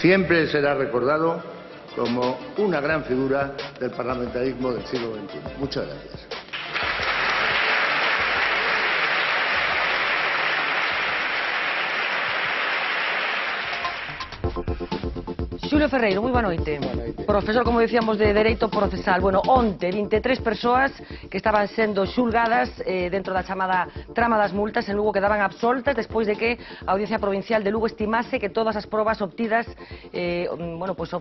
siempre será recordado como una gran figura del parlamentarismo del siglo XXI. Muchas gracias. Xulio Ferreiro, moi boa noite. Profesor, como decíamos, de Dereito Procesal. Bueno, onte, 23 persoas que estaban sendo xulgadas dentro da chamada trama das multas en Lugo quedaban absoltas despois de que a Audiencia Provincial de Lugo estimase que todas as probas obtidas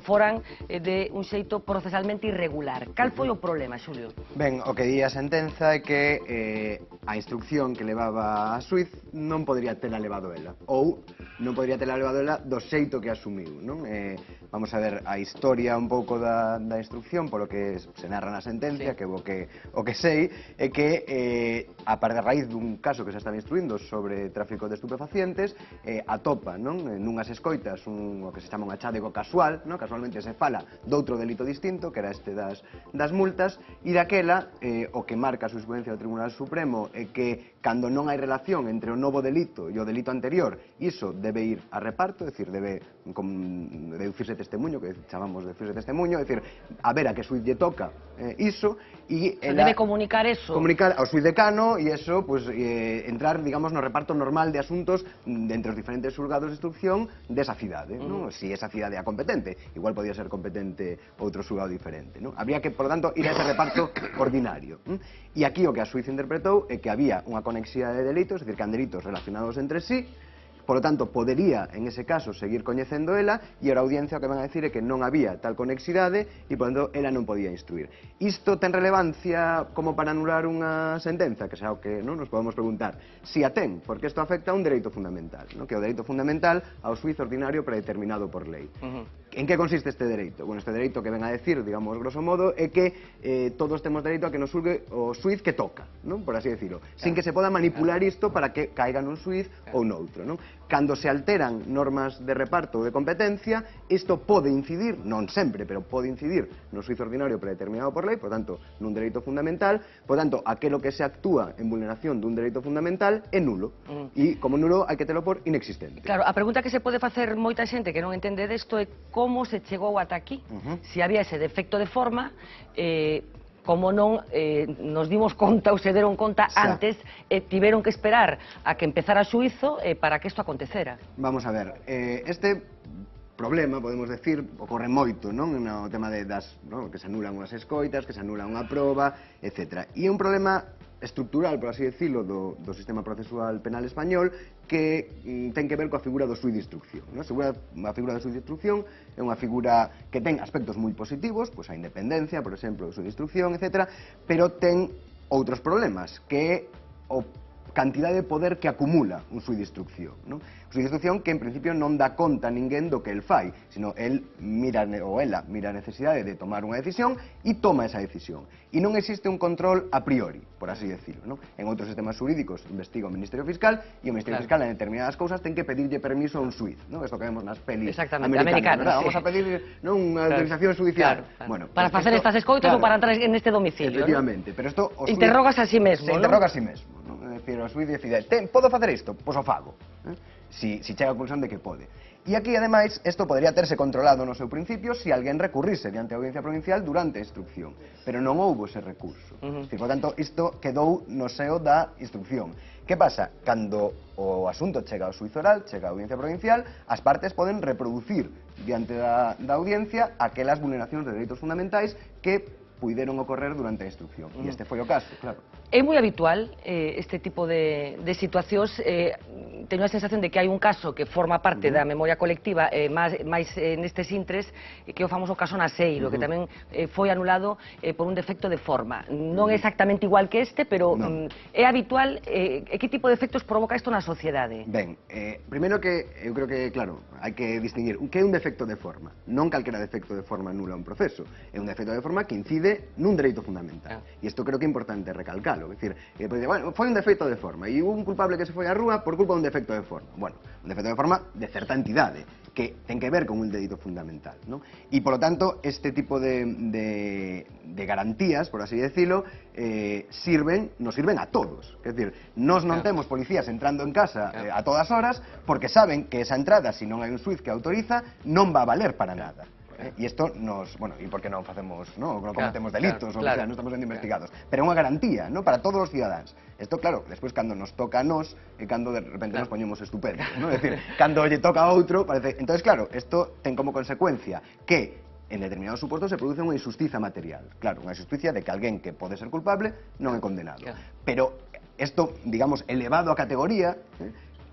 foran de un xeito procesalmente irregular. Cal foi o problema, Xulio? Ben, o que di a sentenza é que a instrucción que levaba a xuiz non podría tela levado ela, ou non podría tela levado ela do xeito que asumiu, non? Vamos a ver a historia un pouco da instrucción, polo que se narra na sentencia, que o que sei é que a raíz dun caso que se estaba instruindo sobre tráfico de estupefacientes, atopa, non? Nunhas escoitas o que se chama un achádego casual, non? Casualmente se fala doutro delito distinto, que era este das multas, e daquela o que marca a xurisprudencia do Tribunal Supremo é que cando non hai relación entre o novo delito e o delito anterior, iso debe ir a reparto, é dicir, debe deducirse testemunho, que chamamos de deducirse testemunho, é dicir, a ver a que xuiz lle toca iso, e debe comunicar eso. Comunicar ao xuiz decano, e eso, pues, entrar, digamos, no reparto normal de asuntos entre os diferentes xulgados de instrucción desa cidade, non? Si esa cidade é a competente, igual podía ser competente outro xulgado diferente, non? Habría que, por lo tanto, ir a ese reparto ordinario. E aquí o que a xuiz interpretou é que había unha conexidade de delitos, é dicir, que han delitos relacionados entre sí. Por lo tanto, podería, en ese caso, seguir coñecendo ela, e a audiencia o que van a decir é que non había tal conexidade e, por lo tanto, ela non podía instruir. Isto ten relevancia como para anular unha sentenza, que é o que nos podemos preguntar. Si a ten, porque isto afecta a un dereito fundamental, que é o dereito fundamental ao xuízo ordinario predeterminado por lei. En que consiste este dereito? Bueno, este dereito que ven a decir, digamos, grosso modo, é que todos temos dereito a que nos xulgue o xuiz que toca, por así decirlo, sin que se poda manipular isto para que caiga nun xuiz ou noutro, non? Cando se alteran normas de reparto ou de competencia, isto pode incidir, non sempre, pero pode incidir no xuízo ordinario predeterminado por lei, por tanto, nun dereito fundamental, por tanto, aquelo que se actúa en vulneración dun dereito fundamental é nulo, e como nulo hai que telo por inexistente. Claro, a pregunta que se pode facer moita xente que non entende desto é como se chegou ata aquí, se había ese defecto de forma, como non nos dimos conta ou se deron conta antes, tiveron que esperar a que empezara o xuízo para que isto acontecera. Vamos a ver, este problema, podemos decir, ocorre moito, non? No tema que se anulan unhas escoitas, que se anula unha proba, etc. E é un problema estructural, por así decirlo, do sistema procesual penal español, que ten que ver coa figura do xuíz de instrucción. A figura do xuíz de instrucción é unha figura que ten aspectos moi positivos, pois a independencia, por exemplo, do xuíz de instrucción, etc., pero ten outros problemas, que é o cantidade de poder que acumula un xuíz de instrucción. Un xuíz de instrucción que en principio non dá conta a ninguén do que el fai, sino el mira, ou ela mira a necesidade de tomar unha decisión e toma esa decisión. E non existe un control a priori, por así decirlo. En outros sistemas jurídicos investiga o Ministerio Fiscal e o Ministerio Fiscal en determinadas cousas ten que pedirlle permiso a un xuíz. Isto que vemos nas pelis americanas. Vamos a pedir unha autorización judicial. Para facer estas escoitas ou para entrar neste domicilio. Efectivamente. Interrogas a si mesmo. Se interroga a si mesmo. É dicir, o xuíz decide, podo facer isto? Pois o fago. Si chega a conclusión de que pode. E aquí, ademais, isto podría terse controlado no seu principio se alguén recurrise diante da Audiencia Provincial durante a instrucción. Pero non houbo ese recurso. Por tanto, isto quedou no seo da instrucción. Que pasa? Cando o asunto chega ao xuízo oral, chega á Audiencia Provincial, as partes poden reproducir diante da audiencia aquelas vulneracións de dereitos fundamentais que puideron ocorrer durante a instrucción. E este foi o caso, claro. É moi habitual este tipo de situacións. Teño a sensación de que hai un caso que forma parte da memoria colectiva máis nestes intres, que é o famoso caso Naseiro, que tamén foi anulado por un defecto de forma. Non é exactamente igual que este, pero é habitual. Que tipo de efectos provoca isto na sociedade? Ben, primeiro que eu creo que, claro, hai que distinguir que é un defecto de forma. Non calquera defecto de forma anula un proceso. É un defecto de forma que incide nun dereito fundamental. E isto creo que é importante recalcar. É dicir, foi un defecto de forma e hubo un culpable que se foi á rúa por culpa dun defecto de forma. Bueno, un defecto de forma de certa entidade, que ten que ver con un dereito fundamental, ¿no? Y, polo tanto, este tipo de garantías, por así decirlo, nos sirven a todos. Es decir, nós non temos policías entrando en casa a todas horas porque saben que esa entrada, se non hai un xuiz que autoriza, non va a valer para nada. E isto nos, bueno, e porque non facemos, non cometemos delitos, ou sea, non estamos sendo investigados, pero é unha garantía, non, para todos os cidadáns. Isto, claro, despois cando nos toca a nós, e cando de repente nos poñemos estupendos, non? É dicir, cando lle toca a outro, parece... Entonces, claro, isto ten como consecuencia que en determinados supostos se produce unha injustiza material. Claro, unha injusticia de que alguén que pode ser culpable non é condenado. Pero isto, digamos, elevado a categoría,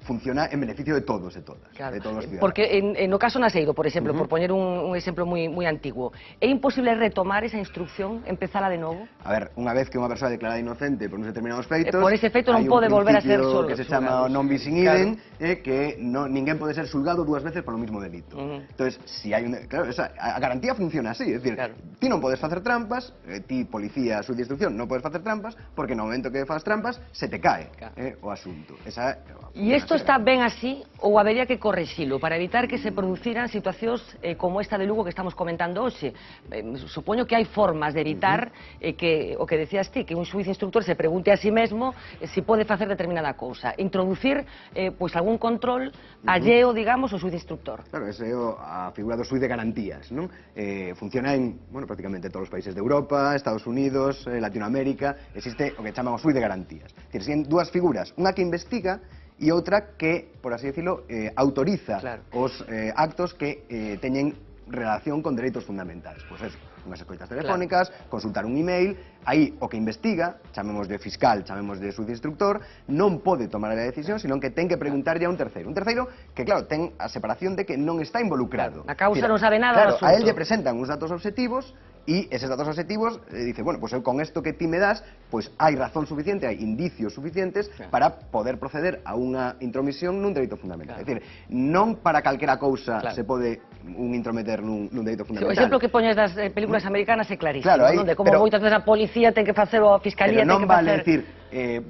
funciona en beneficio de todos e todas, de todos os ciudadanos. Porque en o caso Naseido, por exemplo, por poñer un exemplo moi antiguo, é imposible retomar esa instrucción, empezala de novo? A ver, unha vez que unha persoa é declarada inocente por uns determinados feitos, por ese feito non pode volver a ser solo, que se chama non bis in idem, que ninguén pode ser xulgado dúas veces polo mismo delito. Entonces, si hai claro, a garantía funciona así, é dicir, ti non podes facer trampas, ti, policía, xuiz de instrucción, non podes facer trampas, porque no momento que faz trampas, se te cae o asunto. E isto está ben así ou habería que correxilo para evitar que se produciran situacións como esta de Lugo que estamos comentando hoxe? Supoño que hai formas de evitar que, o que decías ti, que un xuiz instructor se pregunte a sí mesmo se pode facer determinada cousa. Introducir pois algún control alleo, digamos, ao xuiz instructor. Claro, esa é a figura do xuiz de garantías, non? Funciona en, bueno, prácticamente todos os países de Europa, Estados Unidos, Latinoamérica, existe o que chaman o xuiz de garantías. É dicir, dúas figuras, unha que investiga e outra que, por así decirlo, autoriza os actos que teñen relación con dereitos fundamentais. Pois eso, unhas escoitas telefónicas, consultar un email, aí o que investiga, chamemos de fiscal, chamemos de xuiz instructor, non pode tomar a decisión, senón que ten que preguntarlle a un terceiro. Un terceiro que, claro, ten a separación de que non está involucrado. A causa non sabe nada do asunto. Claro, a él lle presentan uns datos objetivos e eses datos objetivos dice, bueno, pues eu con esto que ti me das, pues hai razón suficiente, hai indicios suficientes para poder proceder a unha intromisión nun dereito fundamental. É dicir, non para calquera cousa se pode un intrometer nun dereito fundamental. O exemplo que poñes das películas americanas é clarísimo, non? De como moitas veces a policía ten que facer ou a fiscalía ten que facer... Pero non vale decir,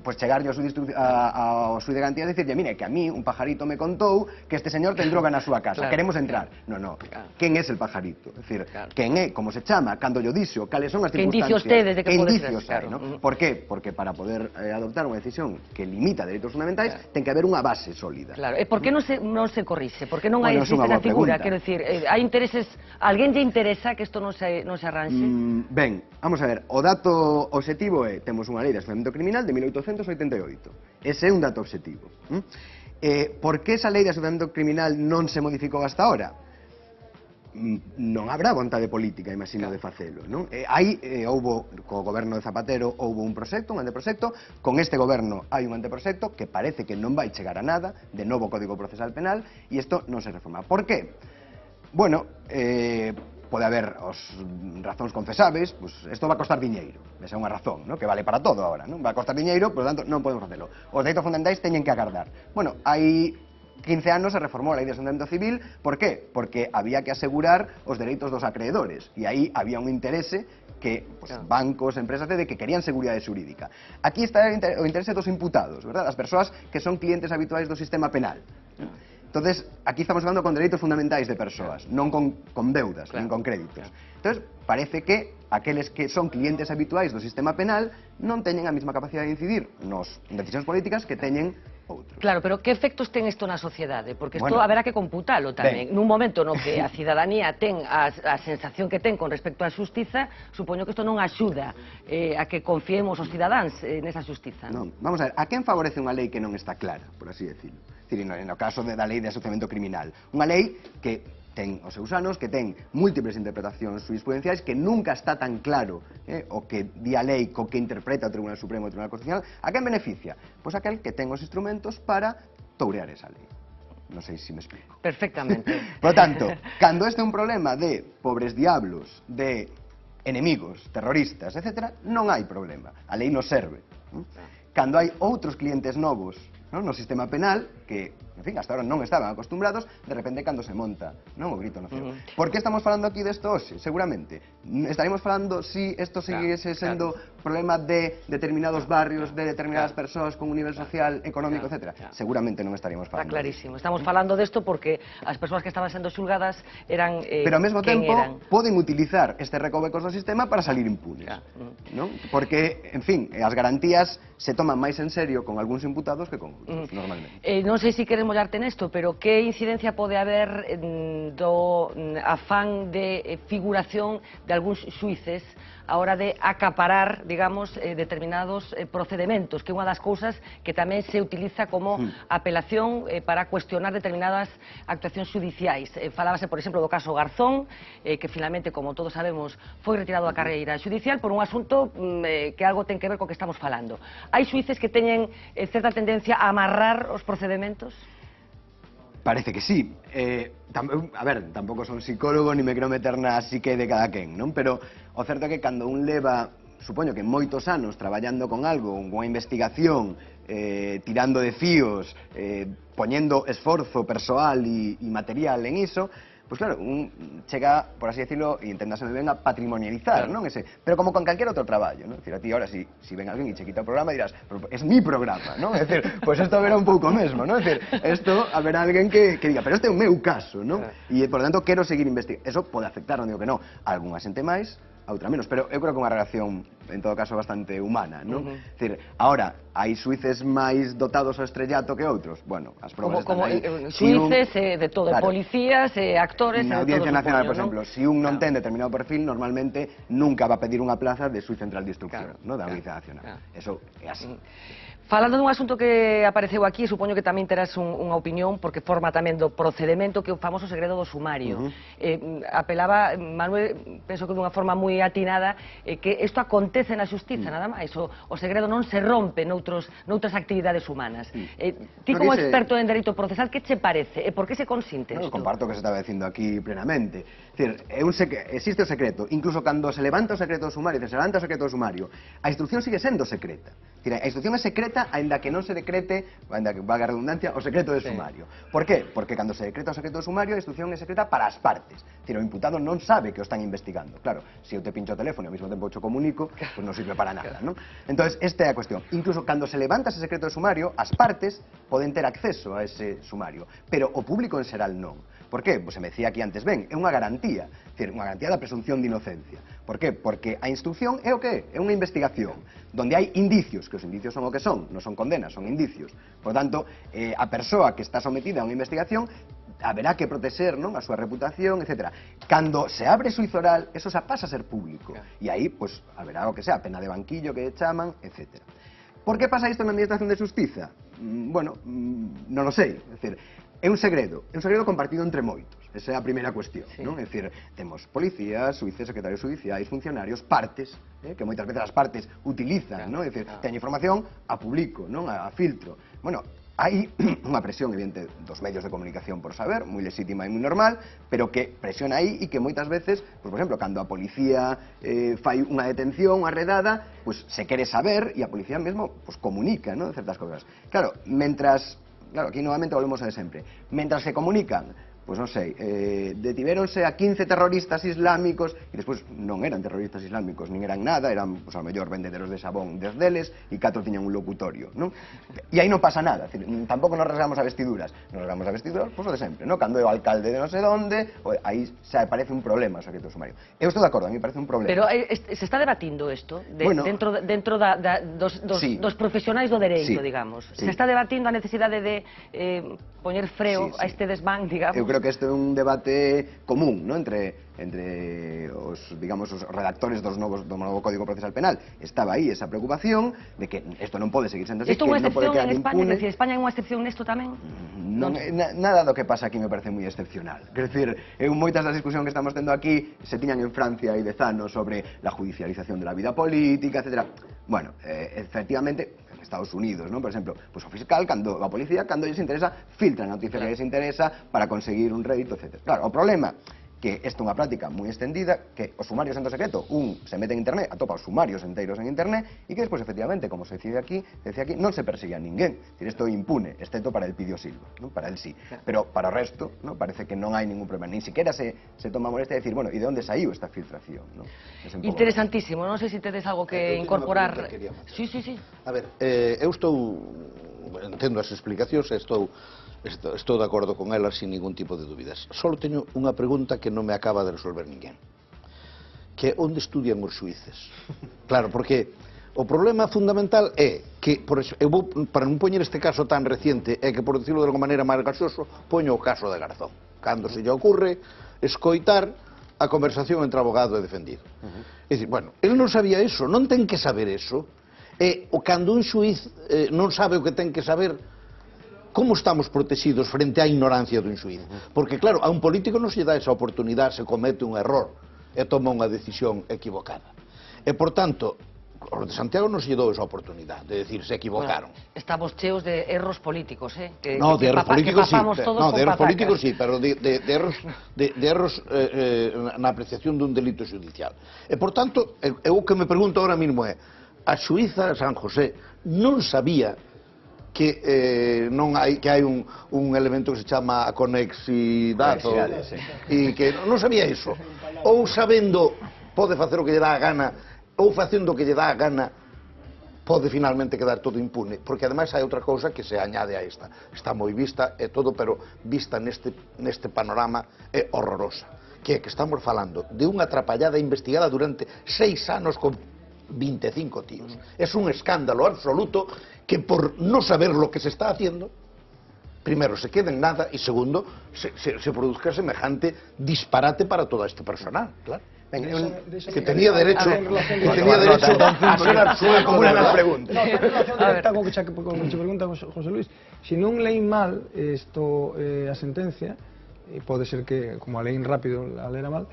pues chegarlle ao xuiz de garantía e dicirlle, mire, que a mí un pajarito me contou que este señor ten droga na súa casa, queremos entrar. Non, quen é el pajarito? É dicir, quen é, como se chama, cando yo dixo, cales son as circunstancias... Que indicios tedes de que pode ser? Por qué? Porque para poder adoptar unha decisión que limita dereitos fundamentais ten que haber unha base sólida. Claro, e por que non se corrixe? Por que non hai existe a figura? Quero dicir, hai intereses... Alguén lle interesa que isto non se arranxe? Ben, vamos a ver, o dato obxectivo é, temos unha lei de asociamento criminal de 1888. Ese é un dato obxectivo. Por que esa lei de asociamento criminal non se modificou hasta ahora? Non habrá vontade política, imagino, de facelo, non? Houbo, co goberno de Zapatero, houbo un proxecto, un anteproxecto, con este goberno hai un anteproxecto que parece que non vai chegar a nada, de novo Código Procesal Penal, e isto non se reforma. Por qué? Bueno, pode haber os razóns confesables, pues isto va a costar diñeiro, esa é unha razón, que vale para todo agora, non? Va a costar diñeiro, por lo tanto non podemos facelo. Os dereitos fundamentais teñen que agardar. Bueno, hai 15 anos se reformou a lei de asociamento civil, por qué? Porque había que asegurar os dereitos dos acreedores, e aí había un interese que bancos, empresas, de que querían seguridade xurídica. Aquí está o interese dos imputados, verdad? As persoas que son clientes habituais do sistema penal. Entonces, aquí estamos falando con dereitos fundamentais de persoas, non con deudas, nin con créditos. Entonces, parece que aqueles que son clientes habituais do sistema penal non teñen a mesma capacidade de incidir nas decisións políticas que teñen outros. Claro, pero que efectos ten isto na sociedade? Porque isto haberá que computalo tamén. Nun momento no que a cidadanía ten a sensación que ten con respecto á xustiza, supoño que isto non axuda a que confiemos os cidadáns nesa xustiza. Non, vamos a ver, a quen favorece unha lei que non está clara, por así decirlo? En o caso da lei de asociamento criminal. Unha lei que ten os seus anos, que ten múltiples interpretacións jurisprudenciais, que nunca está tan claro o que di a lei co que interpreta o Tribunal Supremo e o Tribunal Constitucional. A quen beneficia? Pois aquel que ten os instrumentos para tourear esa lei. Non sei se me explico. Perfectamente. Por tanto, cando este é un problema de pobres diablos, de enemigos, terroristas, etc., non hai problema. A lei nos serve. Cando hai outros clientes novos no sistema penal, que, en fin, hasta ahora non estaban acostumbrados, de repente cando se monta, non, o grito no ceo. Por que estamos falando aquí desto hoxe? Seguramente. Estaremos falando si isto seguise sendo problema de determinados barrios, de determinadas persoas con un nivel social, económico, etc. Seguramente non estaríamos falando. Está clarísimo. Estamos falando desto porque as persoas que estaban sendo xulgadas eran pero ao mesmo quen tempo eran. poden utilizar este recovecos do sistema para salir impunes, non? Porque, en fin, as garantías se toman máis en serio con algúns imputados que con outros, normalmente. Non sei se queres mollarte nesto, pero que incidencia pode haber do afán de figuración de algúns xuíces a hora de acaparar, digamos, determinados procedementos, que é unha das cousas que tamén se utiliza como apelación para cuestionar determinadas actuacións judiciais. Falábase, por exemplo, do caso Garzón, que finalmente, como todos sabemos, foi retirado da carreira judicial por un asunto que algo ten que ver co que estamos falando. Hai xuíces que teñen certa tendencia a amarrar os procedementos? Parece que sí. A ver, tampouco son psicólogo ni me quero meter na psique de cada quen, non? Pero o certo é que cando un leva, supoño que moitos anos traballando con algo, unha investigación, tirando de fíos, poñendo esforzo persoal e material en iso, pues claro, un chega, por así decirlo, e entendáseme ben, a patrimonializar, non? Pero como con calquer outro traballo, non? É dicir, a ti ahora, si ven alguén e che quita o programa, dirás, es mi programa, non? É dicir, pues isto haberá un pouco mesmo, non? É dicir, isto haberá alguén que diga, pero este é o meu caso, non? E, por lo tanto, quero seguir investigando. Eso pode afectar, non digo que non, a algunha xente máis, a outra menos, pero eu creo que é unha relación, en todo caso, bastante humana, non? É dicir, ahora, hai xuíces máis dotados ao estrellato que outros? Bueno, as probas están aí. Xuíces de todo, policías, actores, na Audiencia Nacional, por exemplo, se un non ten determinado perfil, normalmente nunca va a pedir unha plaza de xuiz central de instrucción, da Audiencia Nacional. Eso é así. Falando dun asunto que apareceu aquí, supoño que tamén terás unha opinión, porque forma tamén do procedemento, que é o famoso segredo do sumario. Apelaba, Manuel, penso que dunha forma moi atinada, que isto acontece na xustiza, nada máis. O segredo non se rompe noutras actividades humanas. Ti, como experto en dereito procesal, que che parece? E por que se consinte isto? Comparto o que se estaba dicindo aquí plenamente. Existe o secreto, incluso cando se levanta o secreto do sumario, se levanta o secreto do sumario, a instrucción sigue sendo secreta. A instrucción é secreta aínda que non se decrete, aínda que valga a redundancia, o secreto de sumario. Por qué? Porque cando se decreta o secreto de sumario, a instrucción é secreta para as partes. O imputado non sabe que o están investigando. Claro, se eu te pincho o teléfono e ao mesmo tempo te comunico, pues non sirve para nada, non? Entón, esta é a cuestión. Incluso cando se levanta ese secreto de sumario, as partes poden ter acceso a ese sumario, pero o público en xeral non. Por qué? Pues se me decía aquí antes ben, é unha garantía, unha garantía da presunción de inocencia. Por qué? Porque a instrucción é o que? É unha investigación, donde hai indicios, que os indicios son o que son, non son condenas, son indicios. Por tanto, a persoa que está sometida a unha investigación haberá que protexer, non, a súa reputación, etc. Cando se abre xuizo oral, eso xa pasa a ser público. E aí, pues, haberá o que sea, pena de banquillo que chaman, etc. Por que pasa isto na Administración de Xustiza? Bueno, non o sei. É dicir, é un segredo compartido entre moitos. Esa é a primeira cuestión, non? É dicir, temos policías, xuíces, secretarios judiciais, funcionarios, partes, que moitas veces as partes utilizan, non? É dicir, teño información, a publico, non? A filtro. Bueno, hai unha presión evidente dos medios de comunicación por saber, moi lexítima e moi normal, pero que presiona aí e que moitas veces, por exemplo, cando a policía fai unha detención, unha redada, pues se quere saber e a policía mesmo pues comunica, non? Certas cousas. Claro, claro, aquí novamente volvemos a de sempre. Mentras se comunican, pues non sei, detivéronse a 15 terroristas islámicos e despois non eran terroristas islámicos, nin eran nada, eran, pues, ao mellor vendederos de sabón desdeles e 4 tiñan un locutorio, non? E aí non pasa nada, tampouco nos rasgamos a vestiduras, pues o de sempre, non? Cando é o alcalde de non sei onde, aí xa parece un problema o secreto sumario. Eu estou de acordo, a mí parece un problema. Pero se está debatindo isto, dentro dos profesionais do dereito, digamos. Se está debatindo a necesidade de poñer freo a este desván, digamos. Eu creo que este é un debate común, non? Entre os, digamos, os redactores do novo Código Procesal Penal. Estaba aí esa preocupación de que isto non pode seguir sendo así, que non pode quedar impune. Isto é unha excepción en España, España é unha excepción nesto tamén? Nada do que pasa aquí me parece moi excepcional. Quer decir, moitas das discusións que estamos tendo aquí se tiñan en Francia hai 10 anos sobre la judicialización de la vida política, etc. Bueno, efectivamente, en Estados Unidos, non? Por exemplo, pues o fiscal, a policía, cando lles interesa, filtra a noticia que lles interesa para conseguir un rédito, etc. Claro, o problema que esta é unha práctica moi extendida, que os sumarios en secreto, se mete en internet, atopa os sumarios enteiros en internet, e que despois, efectivamente, como se decía aquí, non se persigue a ninguén. Isto é impune, excepto para el Pidio Silva, ¿no? Para él sí. Pero para o resto, ¿no? Parece que non hai ningún problema. Ni siquiera se toma molestia de decir, bueno, e de onde saiu esta filtración, ¿no? Interesantísimo. Non sei se tedes algo que incorporar. Sí. A ver, eu entendo as explicacións e estou de acordo con elas sin ningún tipo de dúbidas. Só teño unha pregunta que non me acaba de resolver ninguén, que é onde estudian os xuíces. Claro, porque o problema fundamental é que, eu vou, para non poñer este caso tan reciente, é que, por decirlo de alguma maneira máis gasoso, poño o caso de Garzón, cando se lle ocurre escoitar a conversación entre abogado e defendido. É dicir, bueno, ele non sabía eso, non ten que saber eso, e cando un xuiz non sabe o que ten que saber, como estamos protegidos frente á ignorancia dun xuiz? Porque, claro, a un político non se lle dá esa oportunidade, se comete un error e toma unha decisión equivocada. E, por tanto, os de Santiago non se lle dou esa oportunidade de decir se equivocaron. Bueno, estamos cheos de erros políticos, No, de erros políticos sí, no, de erros políticos sí, pero de erros na apreciación dun delito judicial. E, por tanto, o que me pregunto ahora mismo é, a xuíza San José non sabía que hai un elemento que se chama a conexidade e que non sabía iso, ou sabendo pode facer o que lle dá a gana, ou facendo o que lle dá a gana pode finalmente quedar todo impune, porque ademais hai outra cousa que se añade a esta, está moi vista e todo, pero vista neste panorama é horrorosa, que é que estamos falando de unha atrapallada investigada durante 6 anos con 25 tíos. Es un escándalo absoluto que por no saber lo que se está haciendo, primero se queda en nada y segundo se produzca semejante disparate para todo este personal, claro. Que tenía derecho a ser absuelto como una de las preguntas. Algo que se pregunta José Luis, si non leí mal a sentencia, pode ser que, como a leí rápido, a lera mal,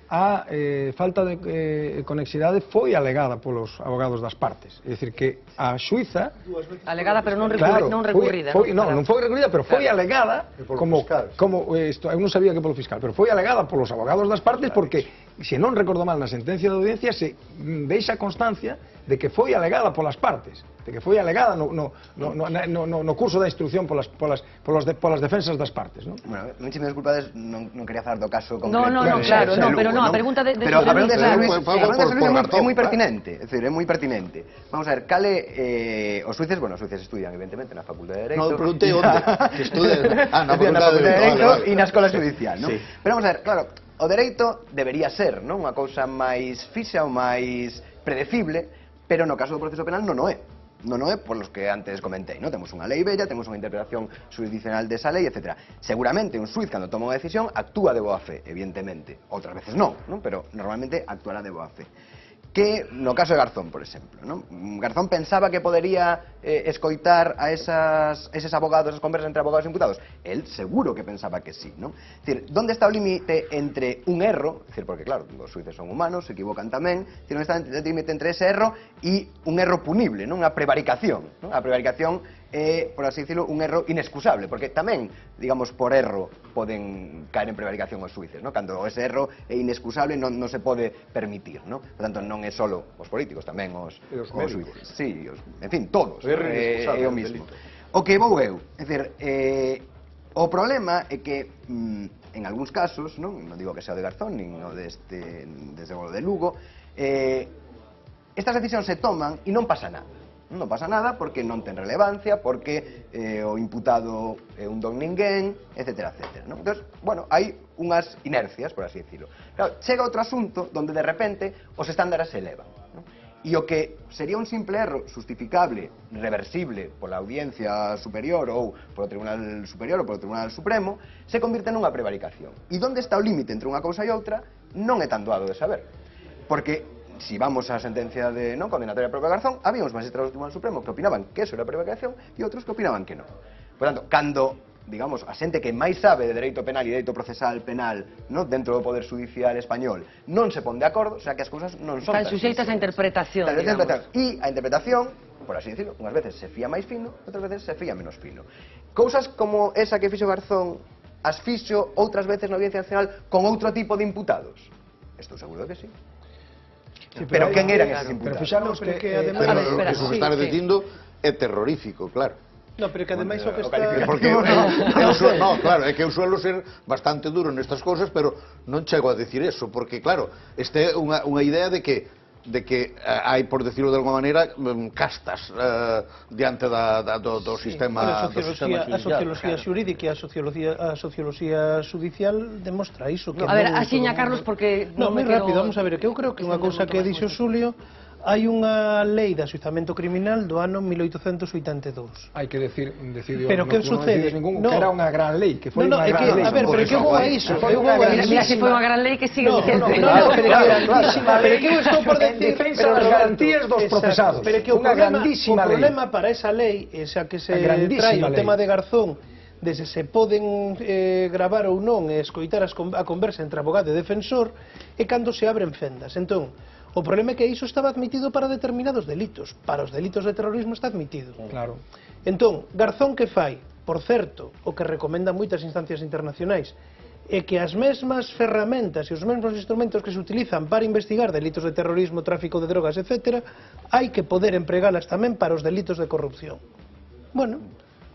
a falta de conexidade foi alegada polos abogados das partes, é dicir que a xuíza alegada pero non recurrida, non foi recurrida, pero foi alegada como isto, eu non sabía que polo fiscal, pero foi alegada polos abogados das partes porque, se non recordo mal, na sentencia de audiencia se deixa constancia de que foi alegada polas partes, de que foi alegada no curso da instrucción polas defensas das partes, non? Bueno, non che me desculpades, non quería falar do caso concreto. No, claro, pero a pregunta de Luis é moi pertinente, é moi pertinente. Vamos a ver, cale os xuíces, bueno, os xuíces estudian evidentemente na Facultade de Dereito. No, preguntei onde, que estudian na Facultade de Dereito e na Escola Judicial, non? Pero vamos a ver, claro, o dereito debería ser, non, unha cousa máis fixa ou máis predecible, pero no caso do proceso penal non o é. Non é por los que antes comentei, non? Temos unha lei bella, temos unha interpretación jurisdiccional desa lei, etc. Seguramente un xuiz, cando toma unha decisión, actúa de boa fe, evidentemente. Outras veces non, pero normalmente actuará de boa fe. Que no caso de Garzón, por exemplo, non? Garzón pensaba que podería escoitar a eses abogados, esas conversas entre abogados e imputados. El seguro que pensaba que sí, non? É dicir, onde está o límite entre un erro, é dicir, porque claro, os xuíces son humanos, se equivocan tamén, é dicir, onde está o límite entre ese erro e un erro punible, non? Unha prevaricación, non? A prevaricación é, por así dicirlo, un erro inexcusable, porque tamén, digamos, por erro poden caer en prevaricación os xuíces, non? Cando ese erro é inexcusable non se pode permitir, non? Por tanto, non é só os políticos, tamén os xuíces. Sí, en fin, todos. É o mismo. O que vou eu, é dicir, o problema é que en algúns casos, non digo que sea o de Garzón, nin o desde o de Lugo, estas decisións se toman e non pasa nada. Non pasa nada porque non ten relevancia, porque o imputado é un don ninguén, etc. Entón, bueno, hai unhas inercias, por así decirlo. Claro, chega outro asunto onde de repente os estándares se elevan, non? E o que sería un simple erro justificable, reversible pola audiencia superior ou polo Tribunal Superior ou polo Tribunal Supremo, se convirte nunha prevaricación. E onde está o límite entre unha cousa e outra non é tan doado de saber. Porque si vamos á sentencia de condenatoria propia Garzón, había uns magistrados do Tribunal Supremo que opinaban que eso era prevaricación e outros que opinaban que non. Por tanto, cando, digamos, a xente que máis sabe de dereito penal e dereito procesal penal dentro do Poder Judicial español non se pon de acordo, o sea que as cousas non son tan suxeitas a interpretación, digamos. E a interpretación, por así decirlo, unhas veces se fía máis fino, outras veces se fía menos fino. Cousas como esa que fixo Garzón as fixo outras veces na Audiencia Nacional con outro tipo de imputados? Estou seguro de que sí. Pero quen eran esos imputados? Pero fixamos que eso que estás dicindo é terrorífico, claro. No, pero que ademais o que está... Porque no, claro, é que eu suelo ser bastante duro nestas cousas, pero non chego a decir eso, porque claro, esta é unha idea de que hai, por decirlo de alguma maneira, castas diante do sistema judicial. A socioloxía xurídica e a socioloxía judicial demostra iso. A ver, asiña, Carlos, porque... Non, moi rápido, vamos a ver, que eu creo que unha cousa que dixo Xulio, hai unha lei de axuizamento criminal do ano 1882. Hai que decir pero que sucede? Que era unha gran lei, que foi unha gran lei. A ver, pero que houve a iso? Mira, se foi unha gran lei que sigue vigente. No, pero que grandísima, pero que eu estou por decir... defensa das garantías dos procesados. Pero que o problema para esa lei, esa que se trai o tema de Garzón, de se poden gravar ou non e escoitar a conversa entre abogado e defensor, é cando se abren fendas. Entón, o problema é que iso estaba admitido para determinados delitos. Para os delitos de terrorismo está admitido. Claro. Entón, Garzón que fai? Por certo, o que recomendan moitas instancias internacionais é que as mesmas ferramentas e os mesmos instrumentos que se utilizan para investigar delitos de terrorismo, tráfico de drogas, etc., hai que poder empregalas tamén para os delitos de corrupción. Bueno,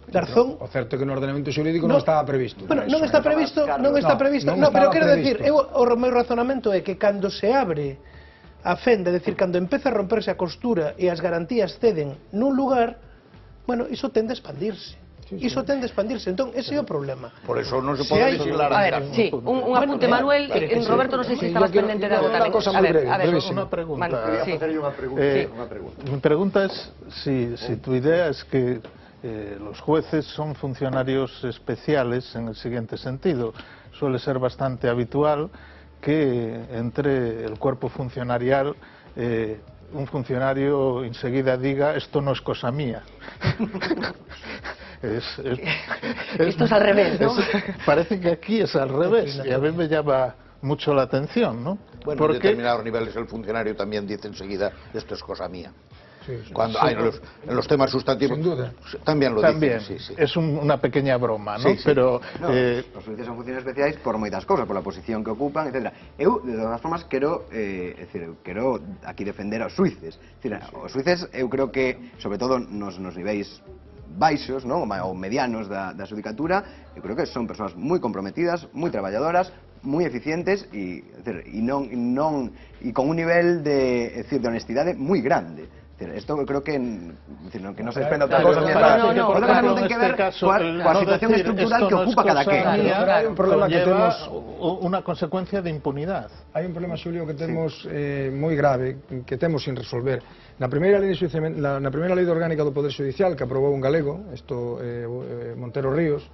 Garzón... O certo é que no ordenamento xurídico non estaba previsto. Bueno, non está previsto, pero quero decir, o meu razonamento é que cando se abre a fenda, é dicir, cando empeza a romperse a costura e as garantías ceden nun lugar, bueno, iso tende a expandirse. Iso tende a expandirse, entón, ese é o problema. Por eso non se pode legislar. A ver, sí, un apunte, Manuel, Roberto, non sei se estabas pendente de algo tamén. A ver, unha pregunta. Mi pregunta es si tu idea es que los jueces son funcionarios especiales en el siguiente sentido. Suele ser bastante habitual que entre el cuerpo funcionarial un funcionario enseguida diga esto no es cosa mía. Esto es al revés, ¿no? Parece que aquí es al revés y a mí me llama mucho la atención, ¿no? Bueno, en determinados niveles el funcionario también dice enseguida esto es cosa mía. Cuando hay en los temas sustantivos sin duda también lo dicen, sí. Es una pequeña broma, ¿no? Pero os juíces son funciones especiais por moitas cosas, por la posición que ocupan, etc. Eu, de todas formas, quero aquí defender aos xuíces. Os xuíces, eu creo que, sobre todo nos niveis baixos, ou medianos da xudicatura, eu creo que son persoas moi comprometidas, moi traballadoras, moi eficientes e con un nivel de honestidade moi grande. Esto creo que no se desprenda otra cosa. Otra cosa ten que ver coa situación estructural que ocupa cada quen. Hai un problema que temos, unha consecuencia de impunidade. Hai un problema, Xulio, que temos moi grave, que temos sin resolver. Na primeira lei de orgánica do Poder Xudicial que aprobou un galego, Montero Ríos,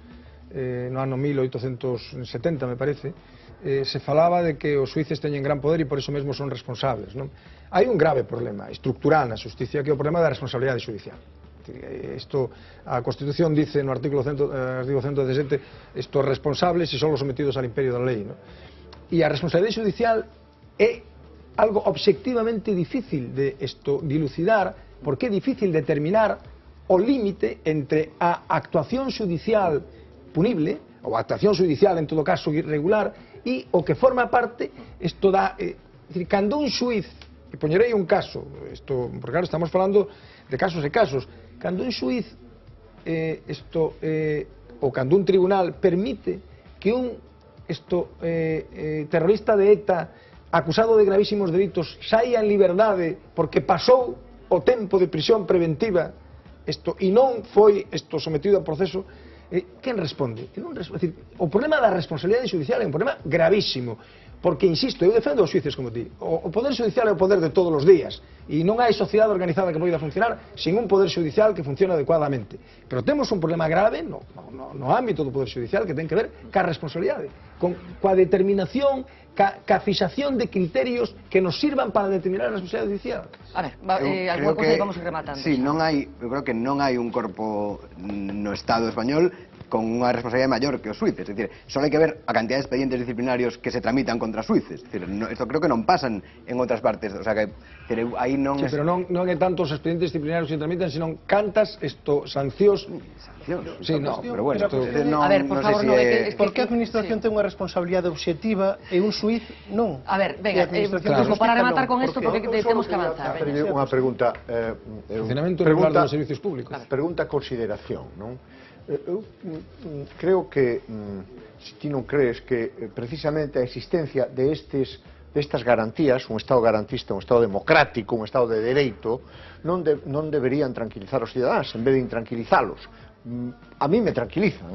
no ano 1870, me parece, se falaba de que os xuíces teñen gran poder e por iso mesmo son responsables, non? Hai un grave problema estructural na xusticia que é o problema da responsabilidade judicial. A Constitución dice no artigo 117 estos responsables e son los sometidos al imperio da lei, non? E a responsabilidade judicial é algo obxectivamente difícil de dilucidar, porque é difícil determinar o límite entre a actuación judicial punible ou a actuación judicial en todo caso irregular e o que forma parte cando un xuiz, e poñerei un caso, porque claro, estamos falando de casos e casos, cando un xuiz ou cando un tribunal permite que un terrorista de ETA acusado de gravísimos delitos saia en liberdade porque pasou o tempo de prisión preventiva e non foi sometido a proceso, quen responde? O problema da responsabilidade judicial é un problema gravísimo, porque, insisto, eu defendo os xuíces como ti. O poder judicial é o poder de todos os días e non hai sociedade organizada que poida funcionar sin un poder judicial que funcione adecuadamente. Pero temos un problema grave no ámbito do poder judicial que ten que ver ca responsabilidade, coa determinación, ca fixación de criterios que nos sirvan para determinar a responsabilidade judicial. A ver, alguna cosa e vamos rematando. Sí, eu creo que non hai un corpo no Estado español con unha responsabilidade maior que os suíces. É dicir, só hai que ver a cantidad de expedientes disciplinarios que se tramitan contra suíces. É dicir, isto creo que non pasan en outras partes, o sea que aí non... Sí, pero non é tanto os expedientes disciplinarios que se tramitan, sino cantas sancións... Sí, no, pero bueno, a ver, por favor, por que a administración ten unha responsabilidade obxectiva e un suíz non? A ver, venga, para rematar con isto, porque temos que avanzar. Unha pregunta, funcionamento regular dos servicios públicos. Pregunta a consideración, non? Eu creo que, se ti non crees que precisamente a existencia destas garantías, un Estado garantista, un Estado democrático, un Estado de dereito, non deberían tranquilizar os cidadáns en vez de intranquilizalos. A mí me tranquilizan,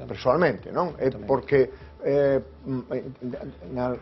personalmente, non? Porque en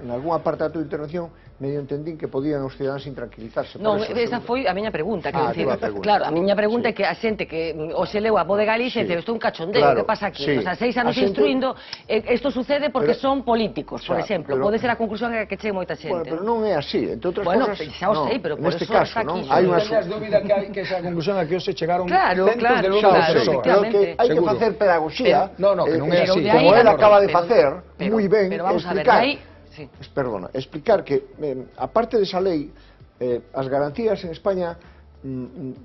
algunha parte da tua intervención medio entendín que podían os cidadáns intranquilizarse. Non, esa foi a miña pregunta, claro, a miña pregunta é que a xente que se leu a Voz de Galicia dice, isto é un cachondeo, que pasa aquí? O sea, 6 anos instruindo, isto sucede porque son políticos, por exemplo, pode ser a conclusión que chegue moita xente. Bueno, pero non é así, entre outras cosas, xa o sei, pero por eso está aquí. Hai unhas dúbidas que esa conclusión a que hoxe chegaron centos de lugares. Creo que hai que facer pedagogía, que non é así, como él acaba de facer, moi ben, explicar. Sí. Perdona, explicar que, aparte desa lei, as garantías en España,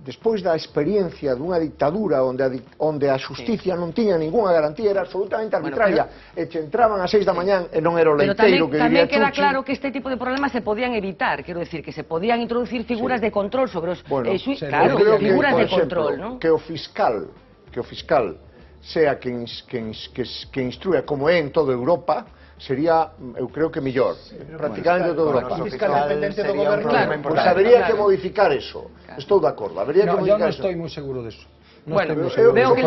despois da experiencia dunha dictadura onde a xusticia non tiña ninguna garantía, era absolutamente arbitraria, e che entraban a 6 da mañán e non era o leiteiro que diría Chuchi. Tamén queda claro que este tipo de problemas se podían evitar, quero decir, que se podían introducir figuras de control sobre os... Claro, figuras de control, non? Que o fiscal sea quen instrua, como é en toda Europa, sería, eu creo que mellor, prácticamente toda Europa. O fiscal dependente do goberno, pues habería que modificar eso. Estou de acordo, habería que modificar eso. Eu non estou moi seguro de eso. Bueno, veo que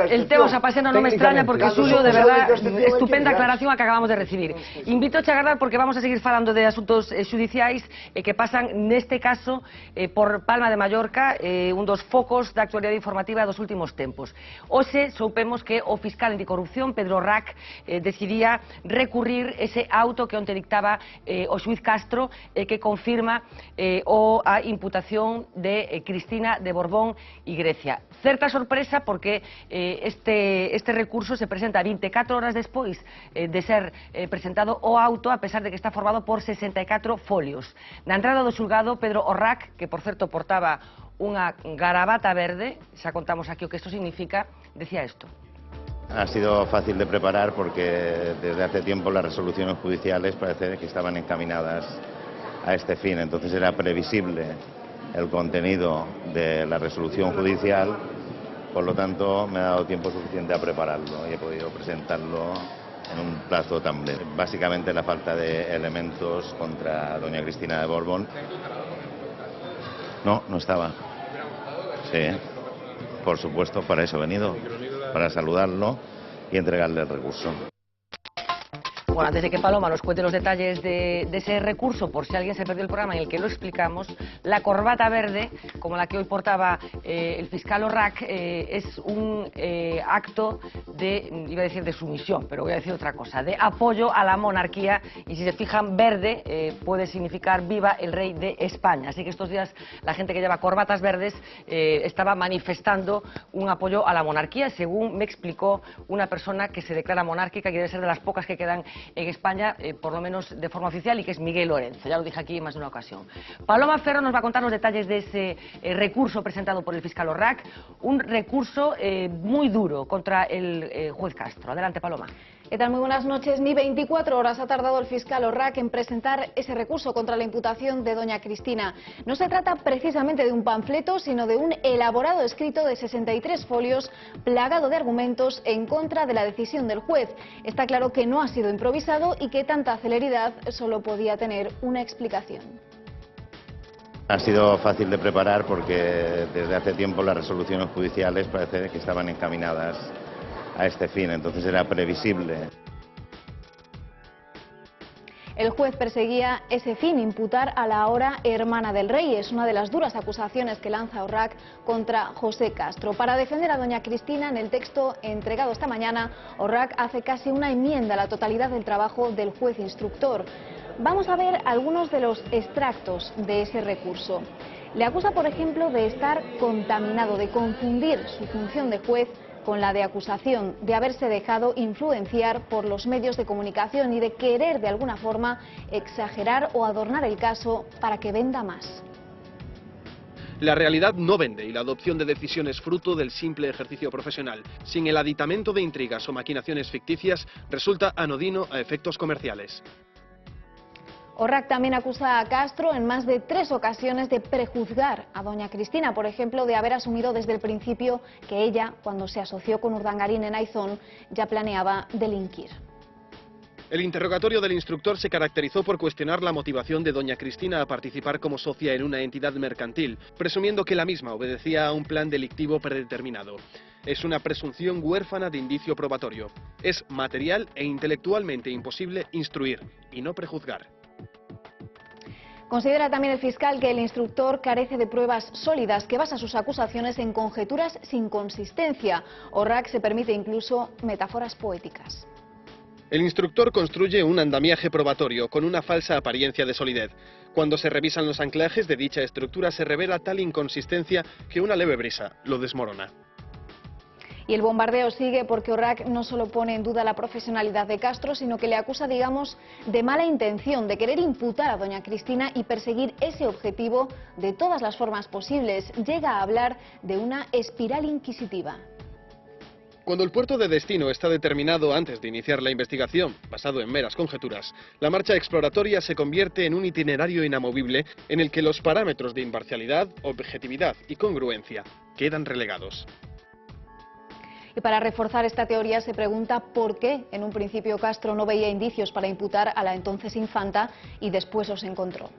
el tema os apasiona, non me extraña, porque Xulio, de verdad, estupenda aclaración a que acabamos de recibir. Invito a agardar porque vamos a seguir falando de asuntos xudiciais que pasan, neste caso, por Palma de Mallorca, un dos focos da actualidade informativa dos últimos tempos. Hoxe soupemos que o fiscal anticorrupción, Pedro Rac, decidía recurrir ese auto que onte dictaba o xuiz Castro, que confirma a imputación de Cristina de Borbón e Grecia. Certa sorpresa porque este recurso se presenta 24 horas despois de ser presentado o auto, a pesar de que está formado por 64 folios. Na entrada do xulgado, Pedro Rac, que por certo portaba unha garabata verde, xa contamos aquí o que isto significa, decía isto. Ha sido fácil de preparar porque desde hace tiempo las resoluciones judiciales parece que estaban encaminadas a este fin, entonces era previsible el contenido de la resolución judicial. Por lo tanto, me ha dado tiempo suficiente a prepararlo y he podido presentarlo en un plazo tan breve. Básicamente la falta de elementos contra doña Cristina de Borbón. No, no estaba. Sí, por supuesto, para eso he venido, para saludarlo y entregarle el recurso. Bueno, antes de que Paloma nos cuente los detalles de ese recurso, por si alguien se perdió el programa en el que lo explicamos, la corbata verde, como la que hoy portaba el fiscal Rac, es un acto de, iba a decir de sumisión, pero voy a decir otra cosa, de apoyo a la monarquía, y si se fijan, verde puede significar viva el rey de España. Así que estos días la gente que lleva corbatas verdes estaba manifestando un apoyo a la monarquía, según me explicó una persona que se declara monárquica, que debe ser de las pocas que quedan en España, por lo menos de forma oficial, y que es Miguel Lorenzo. Ya lo dije aquí en más de una ocasión. Paloma Ferro nos va a contar los detalles de ese recurso presentado por el fiscal Rac, un recurso muy duro contra el juez Castro. Adelante, Paloma. ¿Qué tal? Muy buenas noches. Ni 24 horas ha tardado el fiscal Rac en presentar ese recurso contra la imputación de doña Cristina. No se trata precisamente de un panfleto, sino de un elaborado escrito de 63 folios plagado de argumentos en contra de la decisión del juez. Está claro que no ha sido improvisado y que tanta celeridad solo podía tener una explicación. Ha sido fácil de preparar porque desde hace tiempo las resoluciones judiciales parece que estaban encaminadas a este fin, entonces era previsible. El juez perseguía ese fin, imputar a la ahora hermana del rey. Es una de las duras acusaciones que lanza Rac contra José Castro. Para defender a doña Cristina, en el texto entregado esta mañana, Rac hace casi una enmienda a la totalidad del trabajo del juez instructor. Vamos a ver algunos de los extractos de ese recurso. Le acusa, por ejemplo, de estar contaminado, de confundir su función de juez con la de acusación de haberse dejado influenciar por los medios de comunicación y de querer de alguna forma exagerar o adornar el caso para que venda más. La realidad no vende y la adopción de decisiones fruto del simple ejercicio profesional, sin el aditamento de intrigas o maquinaciones ficticias, resulta anodino a efectos comerciales. Orrac también acusa a Castro en más de 3 ocasiones de prejuzgar a doña Cristina, por ejemplo, de haber asumido desde el principio que ella, cuando se asoció con Urdangarín en Aizón, ya planeaba delinquir. El interrogatorio del instructor se caracterizó por cuestionar la motivación de doña Cristina a participar como socia en una entidad mercantil, presumiendo que la misma obedecía a un plan delictivo predeterminado. Es una presunción huérfana de indicio probatorio. Es material e intelectualmente imposible instruir y no prejuzgar. Considera también el fiscal que el instructor carece de pruebas sólidas, que basa sus acusaciones en conjeturas sin consistencia. Orrac se permite incluso metáforas poéticas. El instructor construye un andamiaje probatorio con una falsa apariencia de solidez. Cuando se revisan los anclajes de dicha estructura se revela tal inconsistencia que una leve brisa lo desmorona. Y el bombardeo sigue porque Orrac no solo pone en duda la profesionalidad de Castro, sino que le acusa, digamos, de mala intención, de querer imputar a doña Cristina y perseguir ese objetivo de todas las formas posibles. Llega a hablar de una espiral inquisitiva. Cuando el puerto de destino está determinado antes de iniciar la investigación, basado en meras conjeturas, la marcha exploratoria se convierte en un itinerario inamovible en el que los parámetros de imparcialidad, objetividad y congruencia quedan relegados. Y para reforzar esta teoría se pregunta por qué en un principio Castro no veía indicios para imputar a la entonces infanta y después los encontró.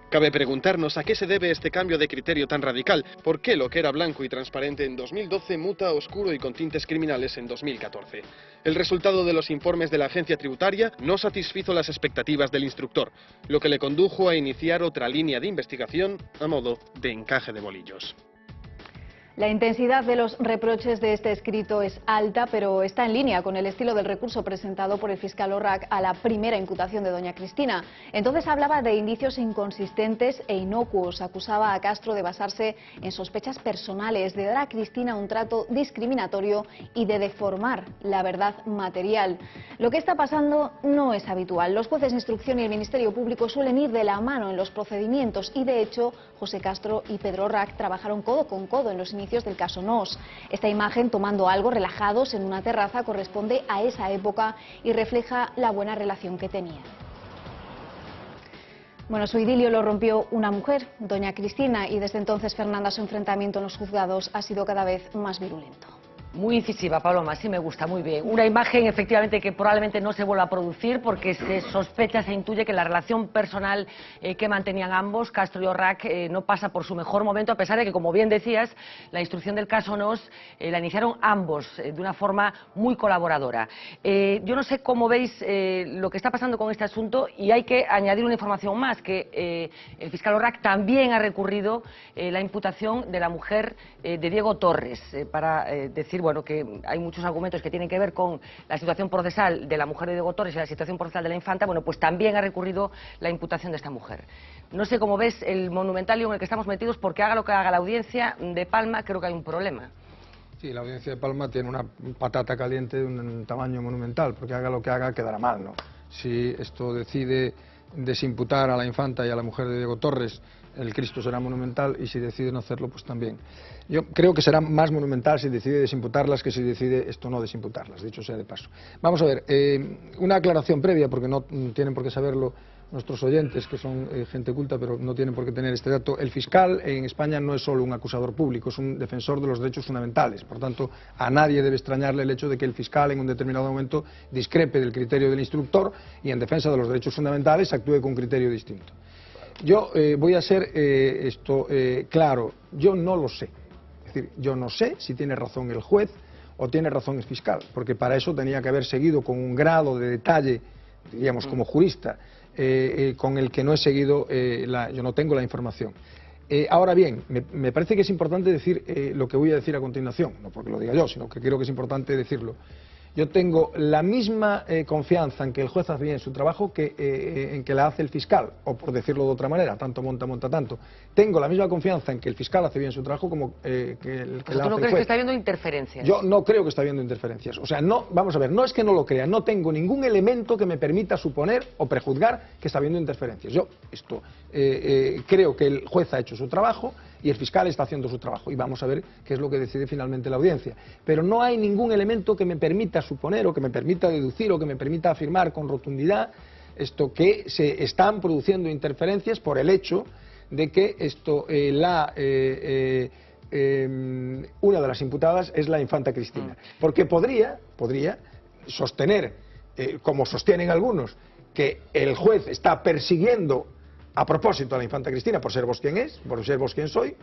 Cabe preguntarnos a qué se debe este cambio de criterio tan radical, por qué lo que era blanco y transparente en 2012 muta a oscuro y con tintes criminales en 2014. El resultado de los informes de la agencia tributaria no satisfizo las expectativas del instructor, lo que le condujo a iniciar otra línea de investigación a modo de encaje de bolillos. La intensidad de los reproches de este escrito es alta, pero está en línea con el estilo del recurso presentado por el fiscal Orrac a la primera imputación de doña Cristina. Entonces hablaba de indicios inconsistentes e inocuos, acusaba a Castro de basarse en sospechas personales, de dar a Cristina un trato discriminatorio y de deformar la verdad material. Lo que está pasando no es habitual. Los jueces de instrucción y el Ministerio Público suelen ir de la mano en los procedimientos y, de hecho, José Castro y Pedro Orrac trabajaron codo con codo en los inicios del caso Nos. Esta imagen, tomando algo relajados en una terraza, corresponde a esa época y refleja la buena relación que tenían. Bueno, su idilio lo rompió una mujer, doña Cristina, y desde entonces, Fernanda, su enfrentamiento en los juzgados ha sido cada vez más virulento. Muy incisiva, Paloma, sí me gusta, muy bien. Una imagen, efectivamente, que probablemente no se vuelva a producir porque se sospecha, se intuye que la relación personal que mantenían ambos, Castro y Orrac, no pasa por su mejor momento, a pesar de que, como bien decías, la instrucción del caso Nos la iniciaron ambos de una forma muy colaboradora. Yo no sé cómo veis lo que está pasando con este asunto, y hay que añadir una información más, que el fiscal Orrac también ha recurrido la imputación de la mujer de Diego Torres, para decir, bueno, que hay muchos argumentos que tienen que ver con la situación procesal de la mujer de Diego Torres y la situación procesal de la infanta. Bueno, pues también ha recurrido la imputación de esta mujer. No sé cómo ves el monumentalio en el que estamos metidos, porque haga lo que haga la audiencia de Palma, creo que hay un problema. Sí, la audiencia de Palma tiene una patata caliente de un tamaño monumental, porque haga lo que haga quedará mal, ¿no? Si esto decide desimputar a la infanta y a la mujer de Diego Torres, el Cristo será monumental, y si decide no hacerlo, pues también. Yo creo que será más monumental si decide desimputarlas que si decide esto no desimputarlas, dicho sea de paso. Vamos a ver, una aclaración previa, porque no tienen por qué saberlo nuestros oyentes, que son gente culta, pero no tienen por qué tener este dato. El fiscal en España no es solo un acusador público, es un defensor de los derechos fundamentales. Por tanto, a nadie debe extrañarle el hecho de que el fiscal en un determinado momento discrepe del criterio del instructor y en defensa de los derechos fundamentales actúe con un criterio distinto. Yo voy a ser claro, yo no lo sé. Es decir, yo no sé si tiene razón el juez o tiene razón el fiscal, porque para eso tenía que haber seguido con un grado de detalle, diríamos como jurista, con el que no he seguido, yo no tengo la información. Ahora bien, me parece que es importante decir lo que voy a decir a continuación, no porque lo diga yo, sino que creo que es importante decirlo. Yo tengo la misma confianza en que el juez hace bien su trabajo que en que la hace el fiscal, o por decirlo de otra manera, tanto monta, monta tanto. Tengo la misma confianza en que el fiscal hace bien su trabajo como que el que la hace el juez. ¿Tú no crees que está habiendo interferencias? Yo no creo que está habiendo interferencias. O sea, no, vamos a ver, no es que no lo crea, no tengo ningún elemento que me permita suponer o prejuzgar que está habiendo interferencias. Yo creo que el juez ha hecho su trabajo y el fiscal está haciendo su trabajo, y vamos a ver qué es lo que decide finalmente la audiencia. Pero no hay ningún elemento que me permita suponer o que me permita deducir o que me permita afirmar con rotundidad que se están produciendo interferencias por el hecho de que una de las imputadas es la infanta Cristina. Porque podría sostener, como sostienen algunos, que el juez está persiguiendo a propósito a la infanta Cristina por ser vos quien es, por ser vos quien soy,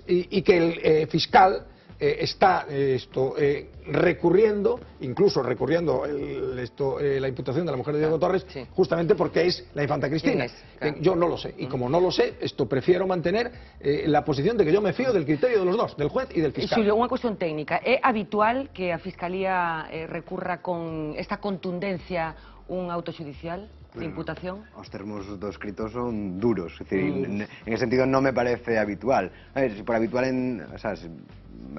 y que el fiscal está recurriendo, incluso recurriendo la imputación de la mujer de Diego Torres, justamente porque es la infanta Cristina. Claro. Yo no lo sé, y como no lo sé, prefiero mantener la posición de que yo me fío del criterio de los dos, del juez y del fiscal. Xulio, unha cuestión técnica. É habitual que a Fiscalía recurra con esta contundencia un auto judicial de imputación? Os termos do escrito son duros, es decir, en ese sentido non me parece habitual. A ver, se por habitual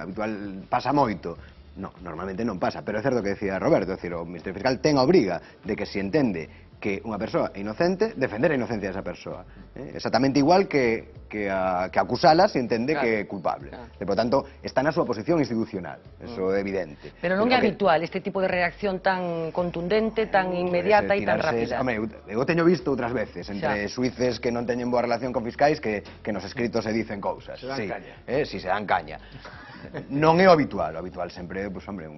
habitual pasa moito. No, normalmente non pasa, pero é certo que decía Roberto, é dicir, o Ministerio Fiscal ten a obriga de que se entende que unha persoa é inocente, defender a inocencia desa persoa. Exactamente igual que acusala se entende que é culpable. Por tanto, está na súa posición institucional, eso é evidente. Pero non é habitual este tipo de reacción tan contundente, tan inmediata e tan rápida. Eu teño visto outras veces, entre suíces que non teñen boa relación con fiscais que nos escritos se dicen cousas. Se dan caña. Si se dan caña. Non é o habitual sempre, pues hombre,